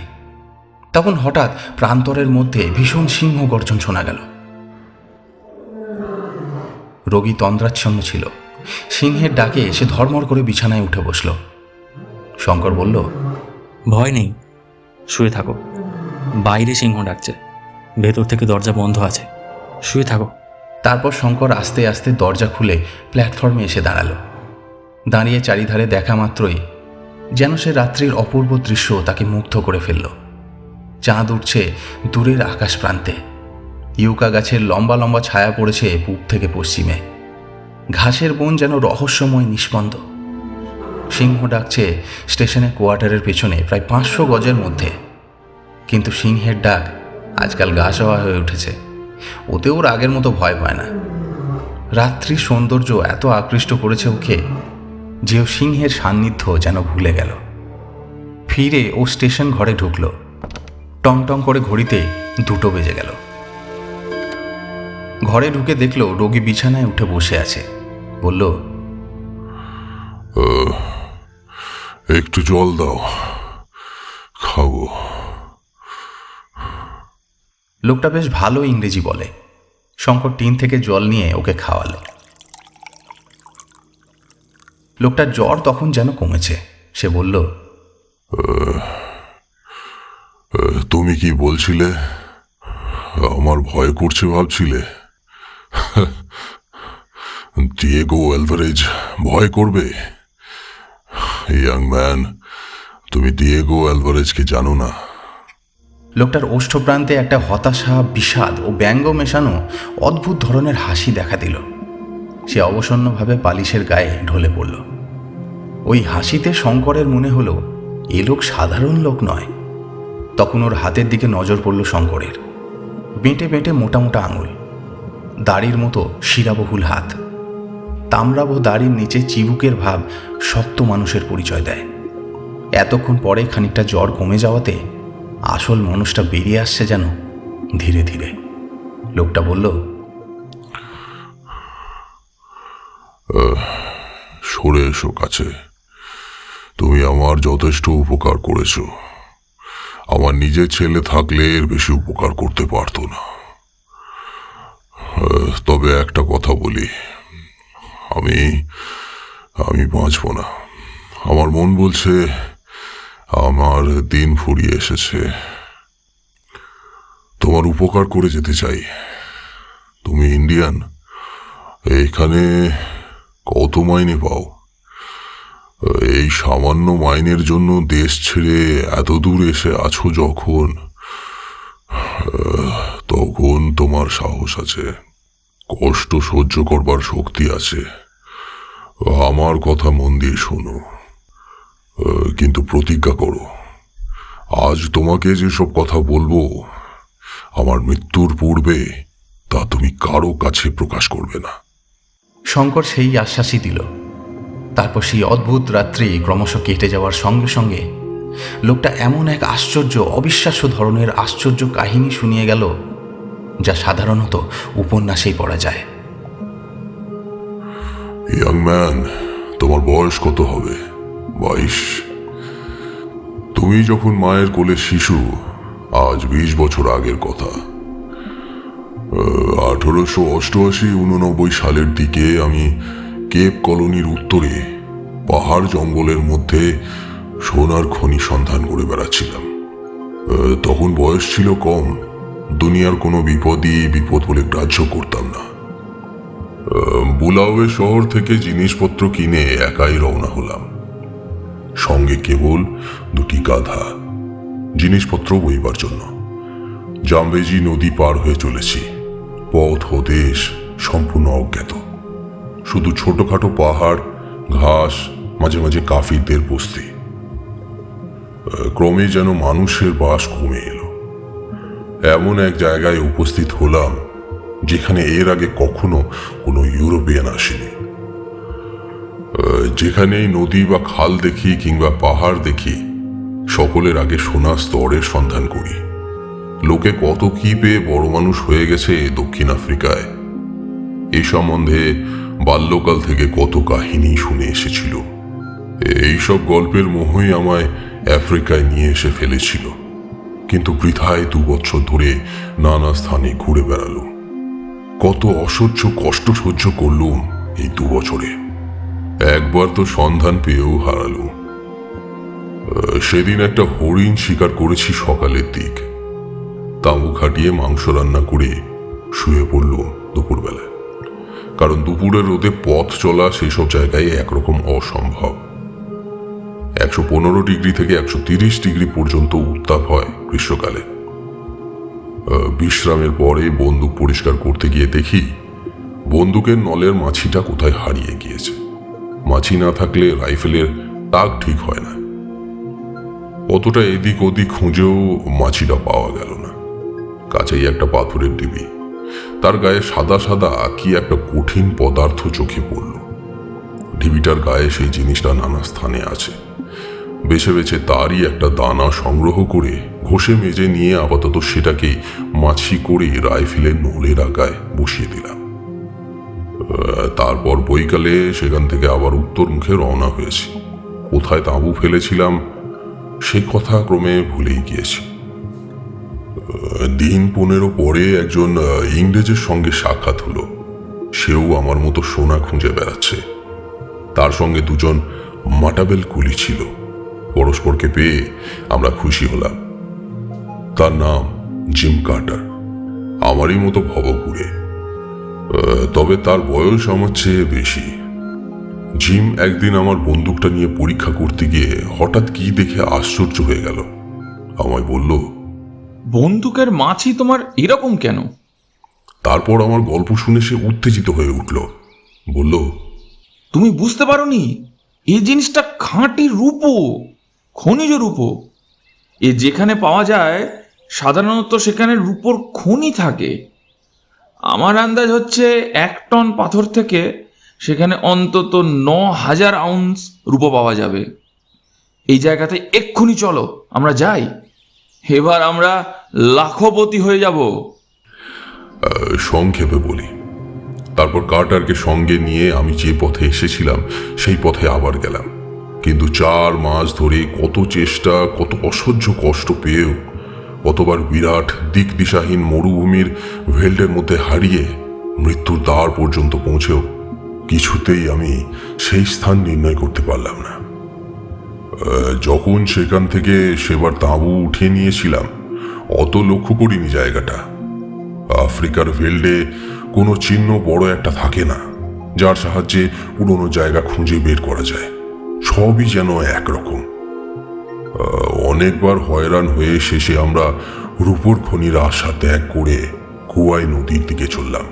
তখন হঠাৎ প্রান্তরের মধ্যে ভীষণ সিংহ গর্জন শোনা গেল। রোগী তন্দ্রাচ্ছন্ন ছিল। সিংহের ডাকে সে ধর্মর করে বিছানায় উঠে বসল। শঙ্কর বলল, ভয় নেই, শুয়ে থাকো। বাইরে সিংহ ডাকছে, ভেতর থেকে দরজা বন্ধ আছে, শুয়ে থাকো। তারপর শঙ্কর আস্তে আস্তে দরজা খুলে প্ল্যাটফর্মে এসে দাঁড়ালো। দাঁড়িয়ে চারিধারে দেখা মাত্রই যেন সে রাত্রির অপূর্ব দৃশ্য তাকে মুগ্ধ করে ফেলল। চাঁদ উঠছে দূরের আকাশ প্রান্তে। ইউকা গাছের লম্বা লম্বা ছায়া পড়েছে পূব থেকে পশ্চিমে। ঘাসের বন যেন রহস্যময় নিষ্পন্দ। সিংহ ডাকছে স্টেশনের কোয়ার্টারের পেছনে প্রায় 500 গজের মধ্যে। কিন্তু সিংহের ডাক আজকাল গা সওয়া হয়ে উঠেছে। ওতে ওর আগের মতো ভয় পায় না। রাত্রির সৌন্দর্য এত আকৃষ্ট করেছে ওকে যে ও সিংহের সান্নিধ্য যেন ভুলে গেল। ফিরে ও স্টেশন ঘরে ঢুকল। টং টং করে ঘড়িতে 2টো বেজে গেল। ঘরে ঢুকে দেখল রোগী বিছানায় উঠে বসে আছে। বলল, একটু জল দাও, খাবো। লোকটা বেশ ভালো ইংরেজি বলে। শঙ্কর টিন থেকে জল নিয়ে ওকে খাওয়ালো। লোকটার জ্বর তখন যেন কমেছে। সে বলল, তুমি কি বলছিলে? আমার ভয় করছে ভাবছিলে? ডিয়েগো অ্যালভারেজ ভয় করবে? ইয়াং ম্যান, তুমি ডিয়েগো অ্যালভারেজকে জানো না। লোকটার ওষ্ঠপ্রান্তে একটা হতাশা, বিষাদ ও ব্যঙ্গ মেশানো অদ্ভুত ধরনের হাসি দেখা দিল। সে অবসন্নভাবে বালিশের গায়ে ঢলে পড়ল। ওই হাসিতে শঙ্করের মনে হলো এ লোক সাধারণ লোক নয়। তখন ওর হাতের দিকে নজর পড়ল শঙ্করের। বেঁটে বেঁটে মোটা মোটা আঙুল, দাড়ির মতো শিরাবহুল হাত। তামরাবো দাড়ির নিচে চিবুকের ভাব শক্ত মানুষের পরিচয় দেয়। এতক্ষণ পরে খানিকটা জ্বর কমে যাওয়াতে আসল মানুষটা বেরিয়ে আসছে যেন ধীরে ধীরে। লোকটা বলল, সরে এসো কাছে। তুমি আমার যথেষ্ট উপকার করেছো। আমার নিজের ছেলে থাকলে এর বেশি উপকার করতে পারতো না। তবে একটা কথা বলি, আমি বাঁচব না। আমার মন বলছে আমার দিন ফুরিয়ে এসেছে। তোমার উপকার করে যেতে চাই। তুমি ইন্ডিয়ান, এখানে কত মাইনে পাও? এই সামান্য মাইনের জন্য দেশ ছেড়ে এত দূর এসে আছো যখন, তখন তোমার সাহস আছে, কষ্ট সহ্য করবার শক্তি আছে। আমার কথা মন দিয়ে শোনো, কিন্তু প্রতিজ্ঞা করো, আজ তোমাকে যেসব কথা বলবো আমার মৃত্যুর পূর্বে তা তুমি কারো কাছে প্রকাশ করবে না। শঙ্কর সেই আশ্বাসই দিল। তারপর সেই অদ্ভুত রাত্রি ক্রমশ কেটে যাওয়ার সঙ্গে সঙ্গে লোকটা এমন এক আশ্চর্য, অবিশ্বাস্য ধরনের আশ্চর্য কাহিনী শুনিয়ে গেল যা সাধারণত উপন্যাসেই পড়া যায়। ইয়াং ম্যান, তোমার বয়স কত হবে? 22? তুমি যখন মায়ের কোলে শিশু, আজ 20 বছর আগের কথা। 1888-89 সালের দিকে আমি কেপ কলোনির উত্তরে পাহাড় জঙ্গলের মধ্যে সোনার খনি সন্ধান করে বেড়াচ্ছিলাম। তখন বয়স ছিল কম, দুনিয়ার কোনো বিপদই বিপদ বলে গ্রাহ্য করতাম না। বুলাওয়ে শহর থেকে জিনিসপত্র কিনে একাই রওনা হলাম, সঙ্গে কেবল 2টি গাধা, জিনিসপত্র বইবার জন্য। জামবেজি নদী পার হয়ে চলেছি, পথ ও দেশ সম্পূর্ণ অজ্ঞাত। শুধু ছোটখাটো পাহাড়, ঘাস, মাঝে মাঝে কাফিরদের বস্তি। ক্রমে যেন মানুষের বাস কমে এলো। এমন এক জায়গায় উপস্থিত হলাম যেখানে এর আগে কখনো কোনো ইউরোপিয়ান আসেনি। যেখানেই নদী বা খাল দেখি কিংবা পাহাড় দেখি, সকলের আগে সোনা স্তরের সন্ধান করি। লোকে কত কি পেয়ে বড় মানুষ হয়ে গেছে দক্ষিণ আফ্রিকায়, এই সম্বন্ধে বাল্যকাল থেকে কত কাহিনী শুনে এসেছিল। এইসব গল্পের মোহই আমায় আফ্রিকায় নিয়ে এসে ফেলেছিল, কিন্তু বৃথায় 2 বছর ধরে নানা স্থানে ঘুরে বেড়ালুম। কত অসহ্য কষ্ট সহ্য করলুম এই 2 বছরে। একবার তো সন্ধান পেয়েও হারালুম। সেদিন একটা হরিণ শিকার করেছি সকালের দিক। তাঁবু খাটিয়ে মাংস রান্না করে শুয়ে পড়লুম দুপুরবেলায়, কারণ দুপুরের রোদে পথ চলা সেসব জায়গায় একরকম অসম্ভব। 115 ডিগ্রি থেকে 130 ডিগ্রি পর্যন্ত উত্তাপ হয় গ্রীষ্মকালে। বিশ্রামের পরে বন্দুক পরিষ্কার করতে গিয়ে দেখি বন্দুকের নলের মাছিটা কোথায় হারিয়ে গিয়েছে। মাছি না থাকলে রাইফেলের তাক ঠিক হয় না। অতটা এদিক ওদিক খুঁজেও মাছিটা পাওয়া গেল না। কাছেই একটা পাথরের ডিবি, তার গায়ে সাদা সাদা কি একটা কঠিন পদার্থ চোখে পড়ল। ডিবিটার গায়ে সেই জিনিসটা নানা স্থানে আছে। বেছে বেছে তারই একটা দানা সংগ্রহ করে ঘষে মেজে নিয়ে আপাতত সেটাকে মাছি করে রাইফেলের নলের আগায় বসিয়ে দিলাম। তারপর বৈকালে সেখান থেকে আবার উত্তর মুখে রওনা হয়েছি। কোথায় তাঁবু ফেলেছিলাম সে কথা ক্রমে ভুলেই গিয়েছি। দিন 15 পরে একজন ইংরেজের সঙ্গে সাক্ষাৎ হলো। সেও আমার মতো সোনা খুঁজে বেড়াচ্ছে। তার সঙ্গে 2 জন মাটাবেল কুলি ছিল। পরস্পরকে পেয়ে আমরা খুশি হলাম। তার নাম জিম কার্টার, আমারই মতো ভবঘুরে, তবে তার বয়স আমার চেয়ে বেশি। জিম একদিন আমার বন্দুকটা নিয়ে পরীক্ষা করতে গিয়ে হঠাৎ কি দেখে আশ্চর্য হয়ে গেল। আমায় বলল, বন্দুকের মাছি তোমার এরকম কেন? তারপর আমার গল্প শুনে সে উত্তেজিত হয়ে উঠল। বলল, তুমি বুঝতে পারোনি? এই জিনিসটা খাঁটি রূপো, খনিজ রূপো। এ যেখানে পাওয়া যায় সাধারণত সেখানে রূপোর খনি থাকে। আমার আন্দাজ হচ্ছে 1 টন পাথর থেকে সেখানে অন্তত 9000 আউন্স রূপো পাওয়া যাবে। এই জায়গাতে এক্ষুনি চলো, আমরা যাই। এবার আমরা লাখপতি হয়ে যাব। সংক্ষেপে বলি, তারপর কার্টারকে সঙ্গে নিয়ে আমি যে পথে এসেছিলাম সেই পথে আবার গেলাম। কিন্তু 4 মাস ধরে কত চেষ্টা, কত অসহ্য কষ্ট পেয়েও, কতবার বিরাট দিক দিশাহীন মরুভূমির ভেল্ডের মধ্যে হারিয়ে মৃত্যুর দ্বার পর্যন্ত পৌঁছেও কিছুতেই আমি সেই স্থান নির্ণয় করতে পারলাম না। যখন সেখান থেকে সেবার তাঁবু উঠিয়ে নিয়েছিলাম, অত লক্ষ্য করিনি জায়গাটা। আফ্রিকার ভেল্ডে কোনো চিহ্ন বড় একটা থাকে না যার সাহায্যে পুরনো জায়গা খুঁজে বের করা যায়। সবই যেন একরকম। অনেকবার হয়রান হয়ে শেষে আমরা রূপোর খনির আশা ত্যাগ করে কুয়াই নদীর দিকে চললাম।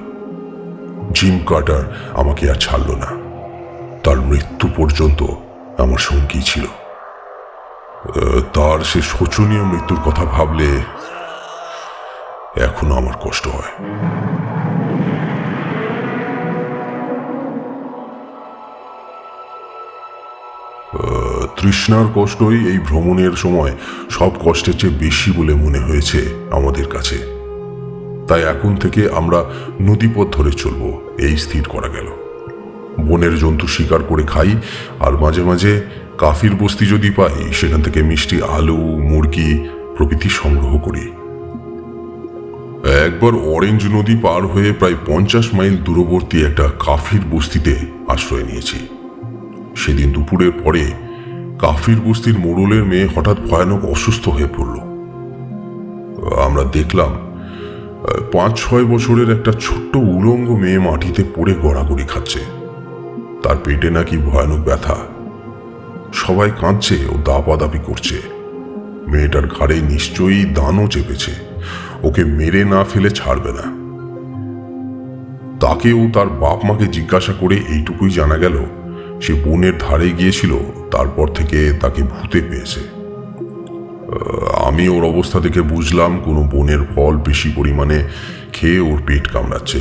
জিম কার্টার আমাকে আর ছাড়ল না। তার মৃত্যু পর্যন্ত আমার সঙ্গী ছিল। তার সে শোচনীয় মৃত্যুর কথা ভাবলে এখনো আমার কষ্ট হয়। তৃষ্ণার কষ্টই এই ভ্রমণের সময় সব কষ্টের চেয়ে বেশি বলে মনে হয়েছে আমাদের কাছে। তাই এখন থেকে আমরা নদীপথ ধরে চলব, এই স্থির করা গেল। বনের জন্তু শিকার করে খাই, আর মাঝে মাঝে কাফির বস্তি যদি পাই সেখান থেকে মিষ্টি আলু, মুরগি প্রভৃতি সংগ্রহ করি। একবার অরেঞ্জ নদী পার হয়ে প্রায় 50 মাইল দূরবর্তী একটা কাফির বস্তিতে আশ্রয় নিয়েছি। সেদিন দুপুরের পরে কাফির বস্তির মোড়লের মেয়ে হঠাৎ ভয়ানক অসুস্থ হয়ে পড়ল। আমরা দেখলাম 5-6 বছরের একটা ছোট্ট উলঙ্গ মেয়ে মাটিতে পড়ে গড়াগড়ি খাচ্ছে। তার পেটে নাকি ভয়ানক ব্যথা। সবাই কাঁদছে ও দাপাদাপি করছে। মেয়েটার ঘাড়ে নিশ্চয়ই দানও চেপেছে, ওকে মেরে না ফেলে ছাড়বে না। তাকেও তার বাপ মাকে জিজ্ঞাসা করে এইটুকুই জানা গেল, সে বনের ধারে গিয়েছিল, তারপর থেকে তাকে ভূতে পেয়েছে। আমি ওর অবস্থা দেখে বুঝলাম কোনো বনের ফল বেশি পরিমাণে খেয়ে ওর পেট কামড়াচ্ছে।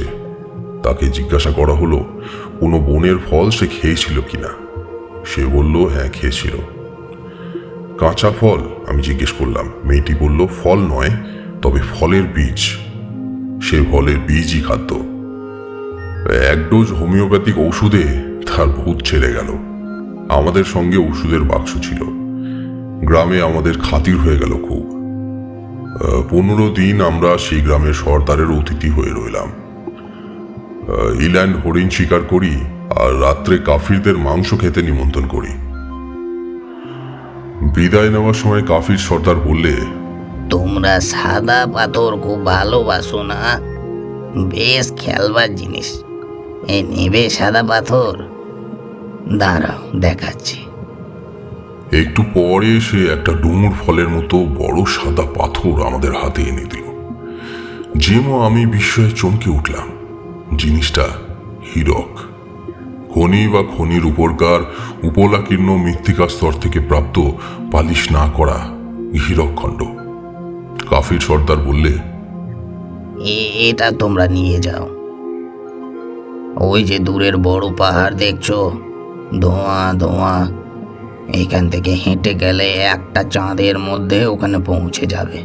তাকে জিজ্ঞাসা করা হলো কোনো বনের ফল সে খেয়েছিল কিনা। সে বলল হ্যাঁ খেয়েছিল। কাঁচা ফল? আমি জিজ্ঞেস করলাম। মেয়েটি বলল ফল নয়, তবে ফলের বীজ। সে ফলের বীজই খাদ্য। 1 ডোজ হোমিওপ্যাথিক ঔষধে তার ভূত ছেড়ে গেল। আমাদের সঙ্গে ওষুধের বাক্স ছিল। গ্রামে আমাদের খাতির হয়ে গেল খুব। 15 দিন আমরা সেই গ্রামের সর্দারের অতিথি হয়ে রইলাম। ইল্যান্ড হরিণ শিকার করি আর রাত্রে কাফিরদের মাংস খেতে নিমন্ত্রণ করি। বিদায় নেওয়ার সময় কাফির সর্দার বললে, তোমরা সাদা পাথর খুব ভালোবাসো না? বেশ খেলবার জিনিস। এ নেবে সাদা পাথর? দাঁড়াও দেখাচ্ছি। একটু পরে সে একটা ডুমুর ফলের মতো বড় সাদা পাথর আমাদের হাতে এনে দিল। জিম ও আমি বিস্ময়ে চমকে উঠলাম। জিনিসটা হীরক। খনি বা খনির উপরকার উপলাকীর্ণ মৃত্তিকা স্তর থেকে প্রাপ্ত পালিশ না করা হীরক খণ্ড। কাফির সর্দার বললে, এটা তোমরা নিয়ে যাও। ওই যে দূরের বড় পাহাড় দেখছো, ধোঁয়া ধোঁয়া, এখান থেকে হেঁটে গেলে একটা চাঁদের মধ্যে ওখানে পৌঁছে যাবে।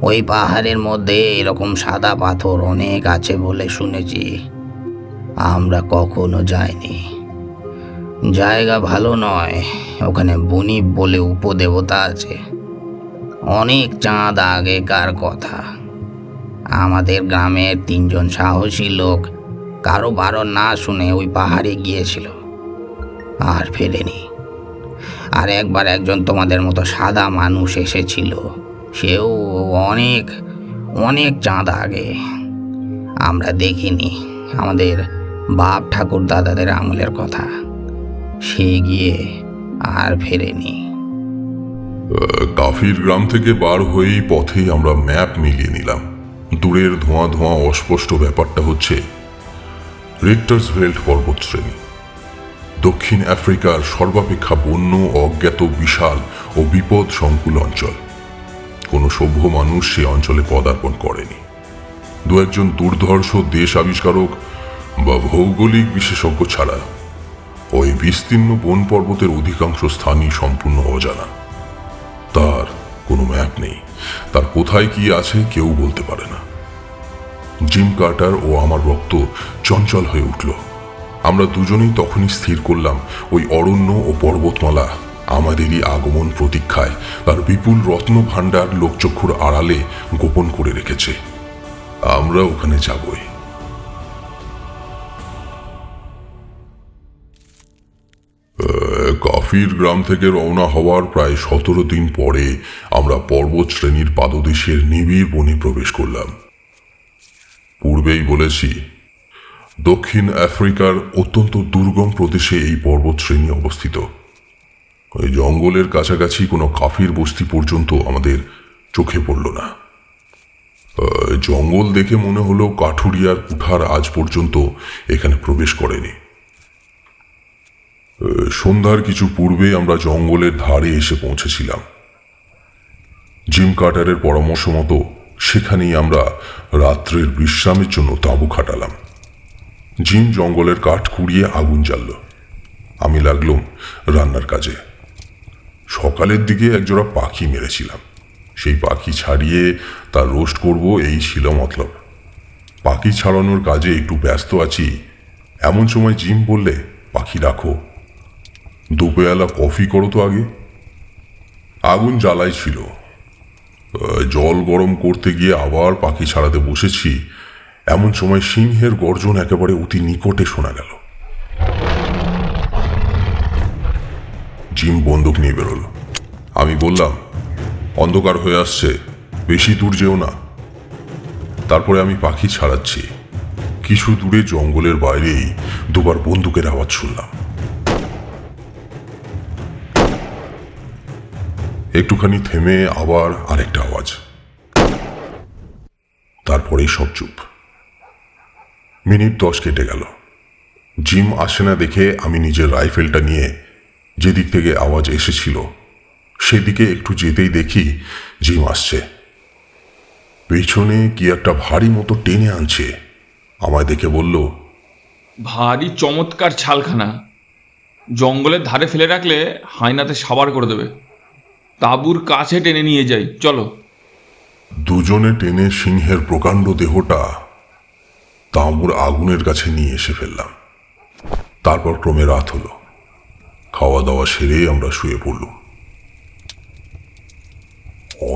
ওই পাহাড়ের মধ্যে এরকম সাদা পাথর অনেক আছে বলে শুনেছি। আমরা কখনো যাইনি। জায়গা ভালো নয়। ওখানে বুনিপ বলে উপদেবতা আছে। অনেক চাঁদ আগেকার কথা। আমাদের গ্রামের 3 জন সাহসী লোক কারো বারণ না শুনে ওই পাহাড়ে গিয়েছিল, আর ফেরেনি। আর একবার একজন তোমাদের মতো সাদা মানুষ এসেছিল, সেও অনেক অনেক চাঁদ আগে। আমরা দেখিনি, আমাদের বাপ ঠাকুর দাদাদের আমলের কথা। সে গিয়ে আর ফেরেনি। কাফির গ্রাম থেকে বার হয়েই পথে আমরা ম্যাপ মিলিয়ে নিলাম। দূরের ধোঁয়া ধোঁয়া অস্পষ্ট ব্যাপারটা হচ্ছে রিক্টার্সভেল্ড পর্বতশ্রেণী। দক্ষিণ আফ্রিকার সর্বাপেক্ষা বন্য, অজ্ঞাত, বিশাল ও বিপদ সংকুল অঞ্চল। কোনো সভ্য মানুষ সে অঞ্চলে পদার্পণ করেনি। 2-1 দুর্ধর্ষ দেশ আবিষ্কারক বা ভৌগোলিক বিশেষজ্ঞ ছাড়া ওই বিস্তীর্ণ বন পর্বতের অধিকাংশ স্থানই সম্পূর্ণ অজানা। তার কোনো ম্যাপ নেই। তার কোথায় কি আছে কেউ বলতে পারে না। জিম কার্টার ও আমার রক্ত চঞ্চল হয়ে উঠল। আমরা দুজনেই তখনই স্থির করলাম ওই অরণ্য ও পর্বতমালা আমাদেরই আগমন প্রতীক্ষায় তার বিপুল রত্ন ভাণ্ডার লোকচক্ষুর আড়ালে গোপন করে রেখেছে। আমরা ওখানে যাবই। কাফির গ্রাম থেকে রওনা হওয়ার প্রায় 17 দিন পরে আমরা পর্বত শ্রেণীর পাদদেশের নিবিড় বনে প্রবেশ করলাম। পূর্বেই বলেছি, দক্ষিণ আফ্রিকার অত্যন্ত দুর্গম প্রদেশে এই পর্বত শ্রেণী অবস্থিত। ওই জঙ্গলের কাছাকাছি কোনো কাফির বস্তি পর্যন্ত আমাদের চোখে পড়ল না। জঙ্গল দেখে মনে হলো কাঠুরিয়ার কুঠার আজ পর্যন্ত এখানে প্রবেশ করেনি। সন্ধ্যার কিছু পূর্বে আমরা জঙ্গলের ধারে এসে পৌঁছেছিলাম। জিম কার্টারের পরামর্শ মতো সেখানেই আমরা রাত্রের বিশ্রামের জন্য তাঁবু খাটালাম। জিম জঙ্গলের কাঠ কুড়িয়ে আগুন জ্বালল। আমি লাগলাম রান্নার কাজে। সকালের দিকে একজোড়া পাখি মেরেছিলাম। সেই পাখি ছাড়িয়ে তার রোস্ট করব, এই ছিল মতলব। পাখি ছাড়ানোর কাজে একটু ব্যস্ত আছি, এমন সময় জিম বললে, পাখি রাখো, দুপেয়ালা কফি করো তো আগে। আগুন জ্বালাই ছিল, জল গরম করতে গিয়ে আবার পাখি ছাড়াতে বসেছি, এমন সময় সিংহের গর্জন একেবারে অতি নিকটে শোনা গেল। জিম বন্দুক নিয়ে বেরোলো। আমি বললাম, অন্ধকার হয়ে আসছে, বেশি দূর যেও না। তারপরে আমি পাখি ছাড়াচ্ছি, কিছু দূরে জঙ্গলের বাইরেই দুবার বন্দুকের আওয়াজ শুনলাম। একটুখানি থেমে আবার আরেকটা আওয়াজ, তারপরেই সব চুপ। মিনিট 10 কেটে গেল। জিম আসে না দেখে আমি নিজের রাইফেলটা নিয়ে যেদিক থেকে আওয়াজ এসেছিল সেদিকে একটু যেতেই দেখি জিম আসছে। পেছনে কি একটা ভারী মতো টেনে আনছে। আমায় দেখে বলল, ভারী চমৎকার ছালখানা, জঙ্গলের ধারে ফেলে রাখলে হায়নাতে সাবার করে দেবে। তাঁবুর কাছে টেনে নিয়ে যাই, চলো। দুজনে টেনে সিংহের প্রকাণ্ড দেহটা তাঁবুর আগুনের কাছে নিয়ে এসে ফেললাম। তারপর ক্রমে রাত হলো। খাওয়া দাওয়া সেরে আমরা শুয়ে পড়লুম।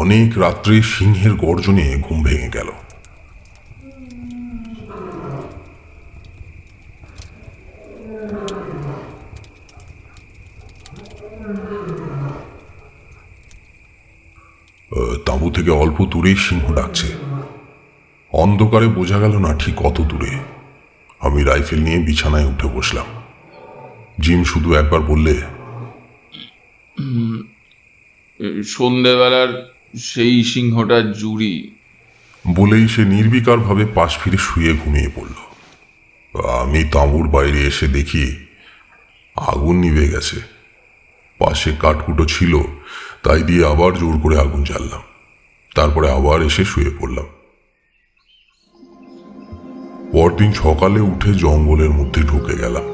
অনেক রাত্রে সিংহের গর্জনে ঘুম ভেঙে গেল। তাঁবু থেকে অল্প দূরেই সিংহ ডাকছে। অন্ধকারে বোঝা গেল না ঠিক কত দূরে। আমি রাইফেল নিয়ে বিছানায় উঠে বসলাম। জিম শুধু একবার বললে, সন্ধেবেলার সেই সিংহটা জুড়ি। বলেই সে নির্বিকারভাবে পাশ ফিরে শুয়ে ঘুমিয়ে পড়ল। আমি তাঁবুর বাইরে এসে দেখি আগুন নিভে গেছে। পাশে কাঠকুটো ছিল, তাই দিয়ে আবার জোর করে আগুন জ্বাললাম। তারপরে আবার এসে শুয়ে পড়লাম। পরদিন সকালে উঠে জঙ্গলের মধ্যে ঢুকে গেলাম।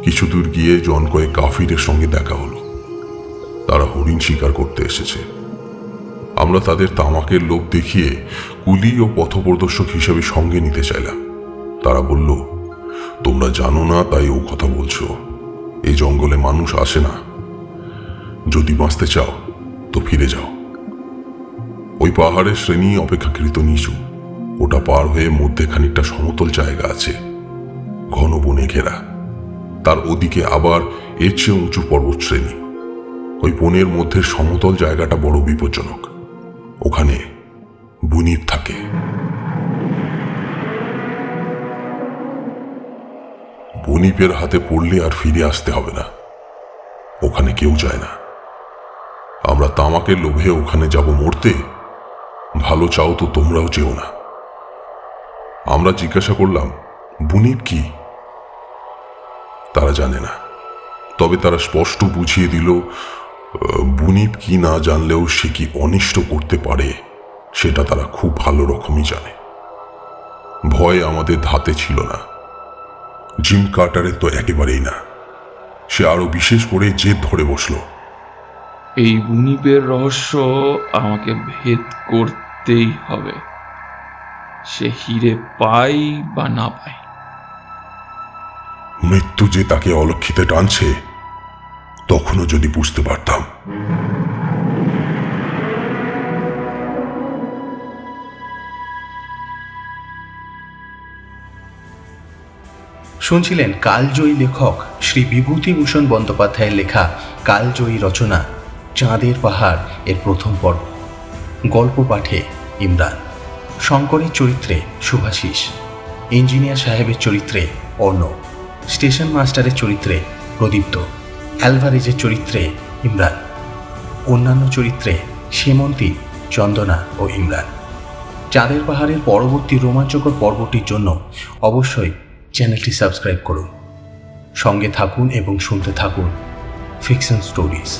কিছু দূর গিয়ে জন কয়েক কাফিরের সঙ্গে দেখা হলো। তারা হরিণ শিকার করতে এসেছে। আমরা তাদের তামাকের লোভ দেখিয়ে কুলি ও পথপ্রদর্শক হিসেবে সঙ্গে নিতে চাইলাম। তারা বলল, তোমরা জানো না তাই ও কথা বলছো, এই জঙ্গলে মানুষ আসে না, যদি বাঁচতে চাও তো ফিরে যাও। ওই পাহাড়ের শ্রেণী অপেক্ষাকৃত নিচু, ওটা পার হয়ে মধ্যে খানিকটা সমতল জায়গা আছে, ঘন বনে ঘেরা। তার ওদিকে আবার এর চেয়ে উঁচু পর্বত শ্রেণী। ওই বনের মধ্যে সমতল জায়গাটা বড় বিপজ্জনক, ওখানে বুনিপ থাকে। বুনিপের হাতে পড়লে আর ফিরে আসতে হবে না, ওখানে কেউ যায় না। আমরা তামাকের লোভে ওখানে যাব মরতে, ভালো চাও তো তোমরাও যেও না। আমরা জিজ্ঞাসা করলাম, বুনিপ কি? তারা জানে না, তবে তারা স্পষ্ট বুঝিয়ে দিল, বুনিপ কি না জানলেও সে কি অনিষ্ট করতে পারে সেটা তারা খুব ভালো রকমই জানে। ভয় আমাদের ধাতে ছিল না। জিম কার্টারের তো একেবারেই না। সে আরো বিশেষ করে জেদ ধরে বসল, এই বুনিপের রহস্য আমাকে ভেদ করতেই হবে, সে হিরে পাই বা না পাই। মৃত্যু যে তাকে অলক্ষিতে টানছে তখনও যদি বুঝতে পারতাম। শুনছিলেন কালজয়ী লেখক শ্রী বিভূতিভূষণ বন্দ্যোপাধ্যায়ের লেখা কালজয়ী রচনা চাঁদের পাহাড় এর প্রথম পর্ব। গল্প পাঠে ইমরান, শঙ্করের চরিত্রে শুভাশিস, ইঞ্জিনিয়ার সাহেবের চরিত্রে অর্ণব, স্টেশন মাস্টারের চরিত্রে প্রদীপ্ত, অ্যালভারেজের চরিত্রে ইমরান, অন্যান্য চরিত্রে সেমন্তী, চন্দনা ও ইমরান। চাঁদের পাহাড়ের পরবর্তী রোমাঞ্চকর পর্বটির জন্য অবশ্যই চ্যানেলটি সাবস্ক্রাইব করুন। সঙ্গে থাকুন এবং শুনতে থাকুন ফিকশন স্টোরিজ।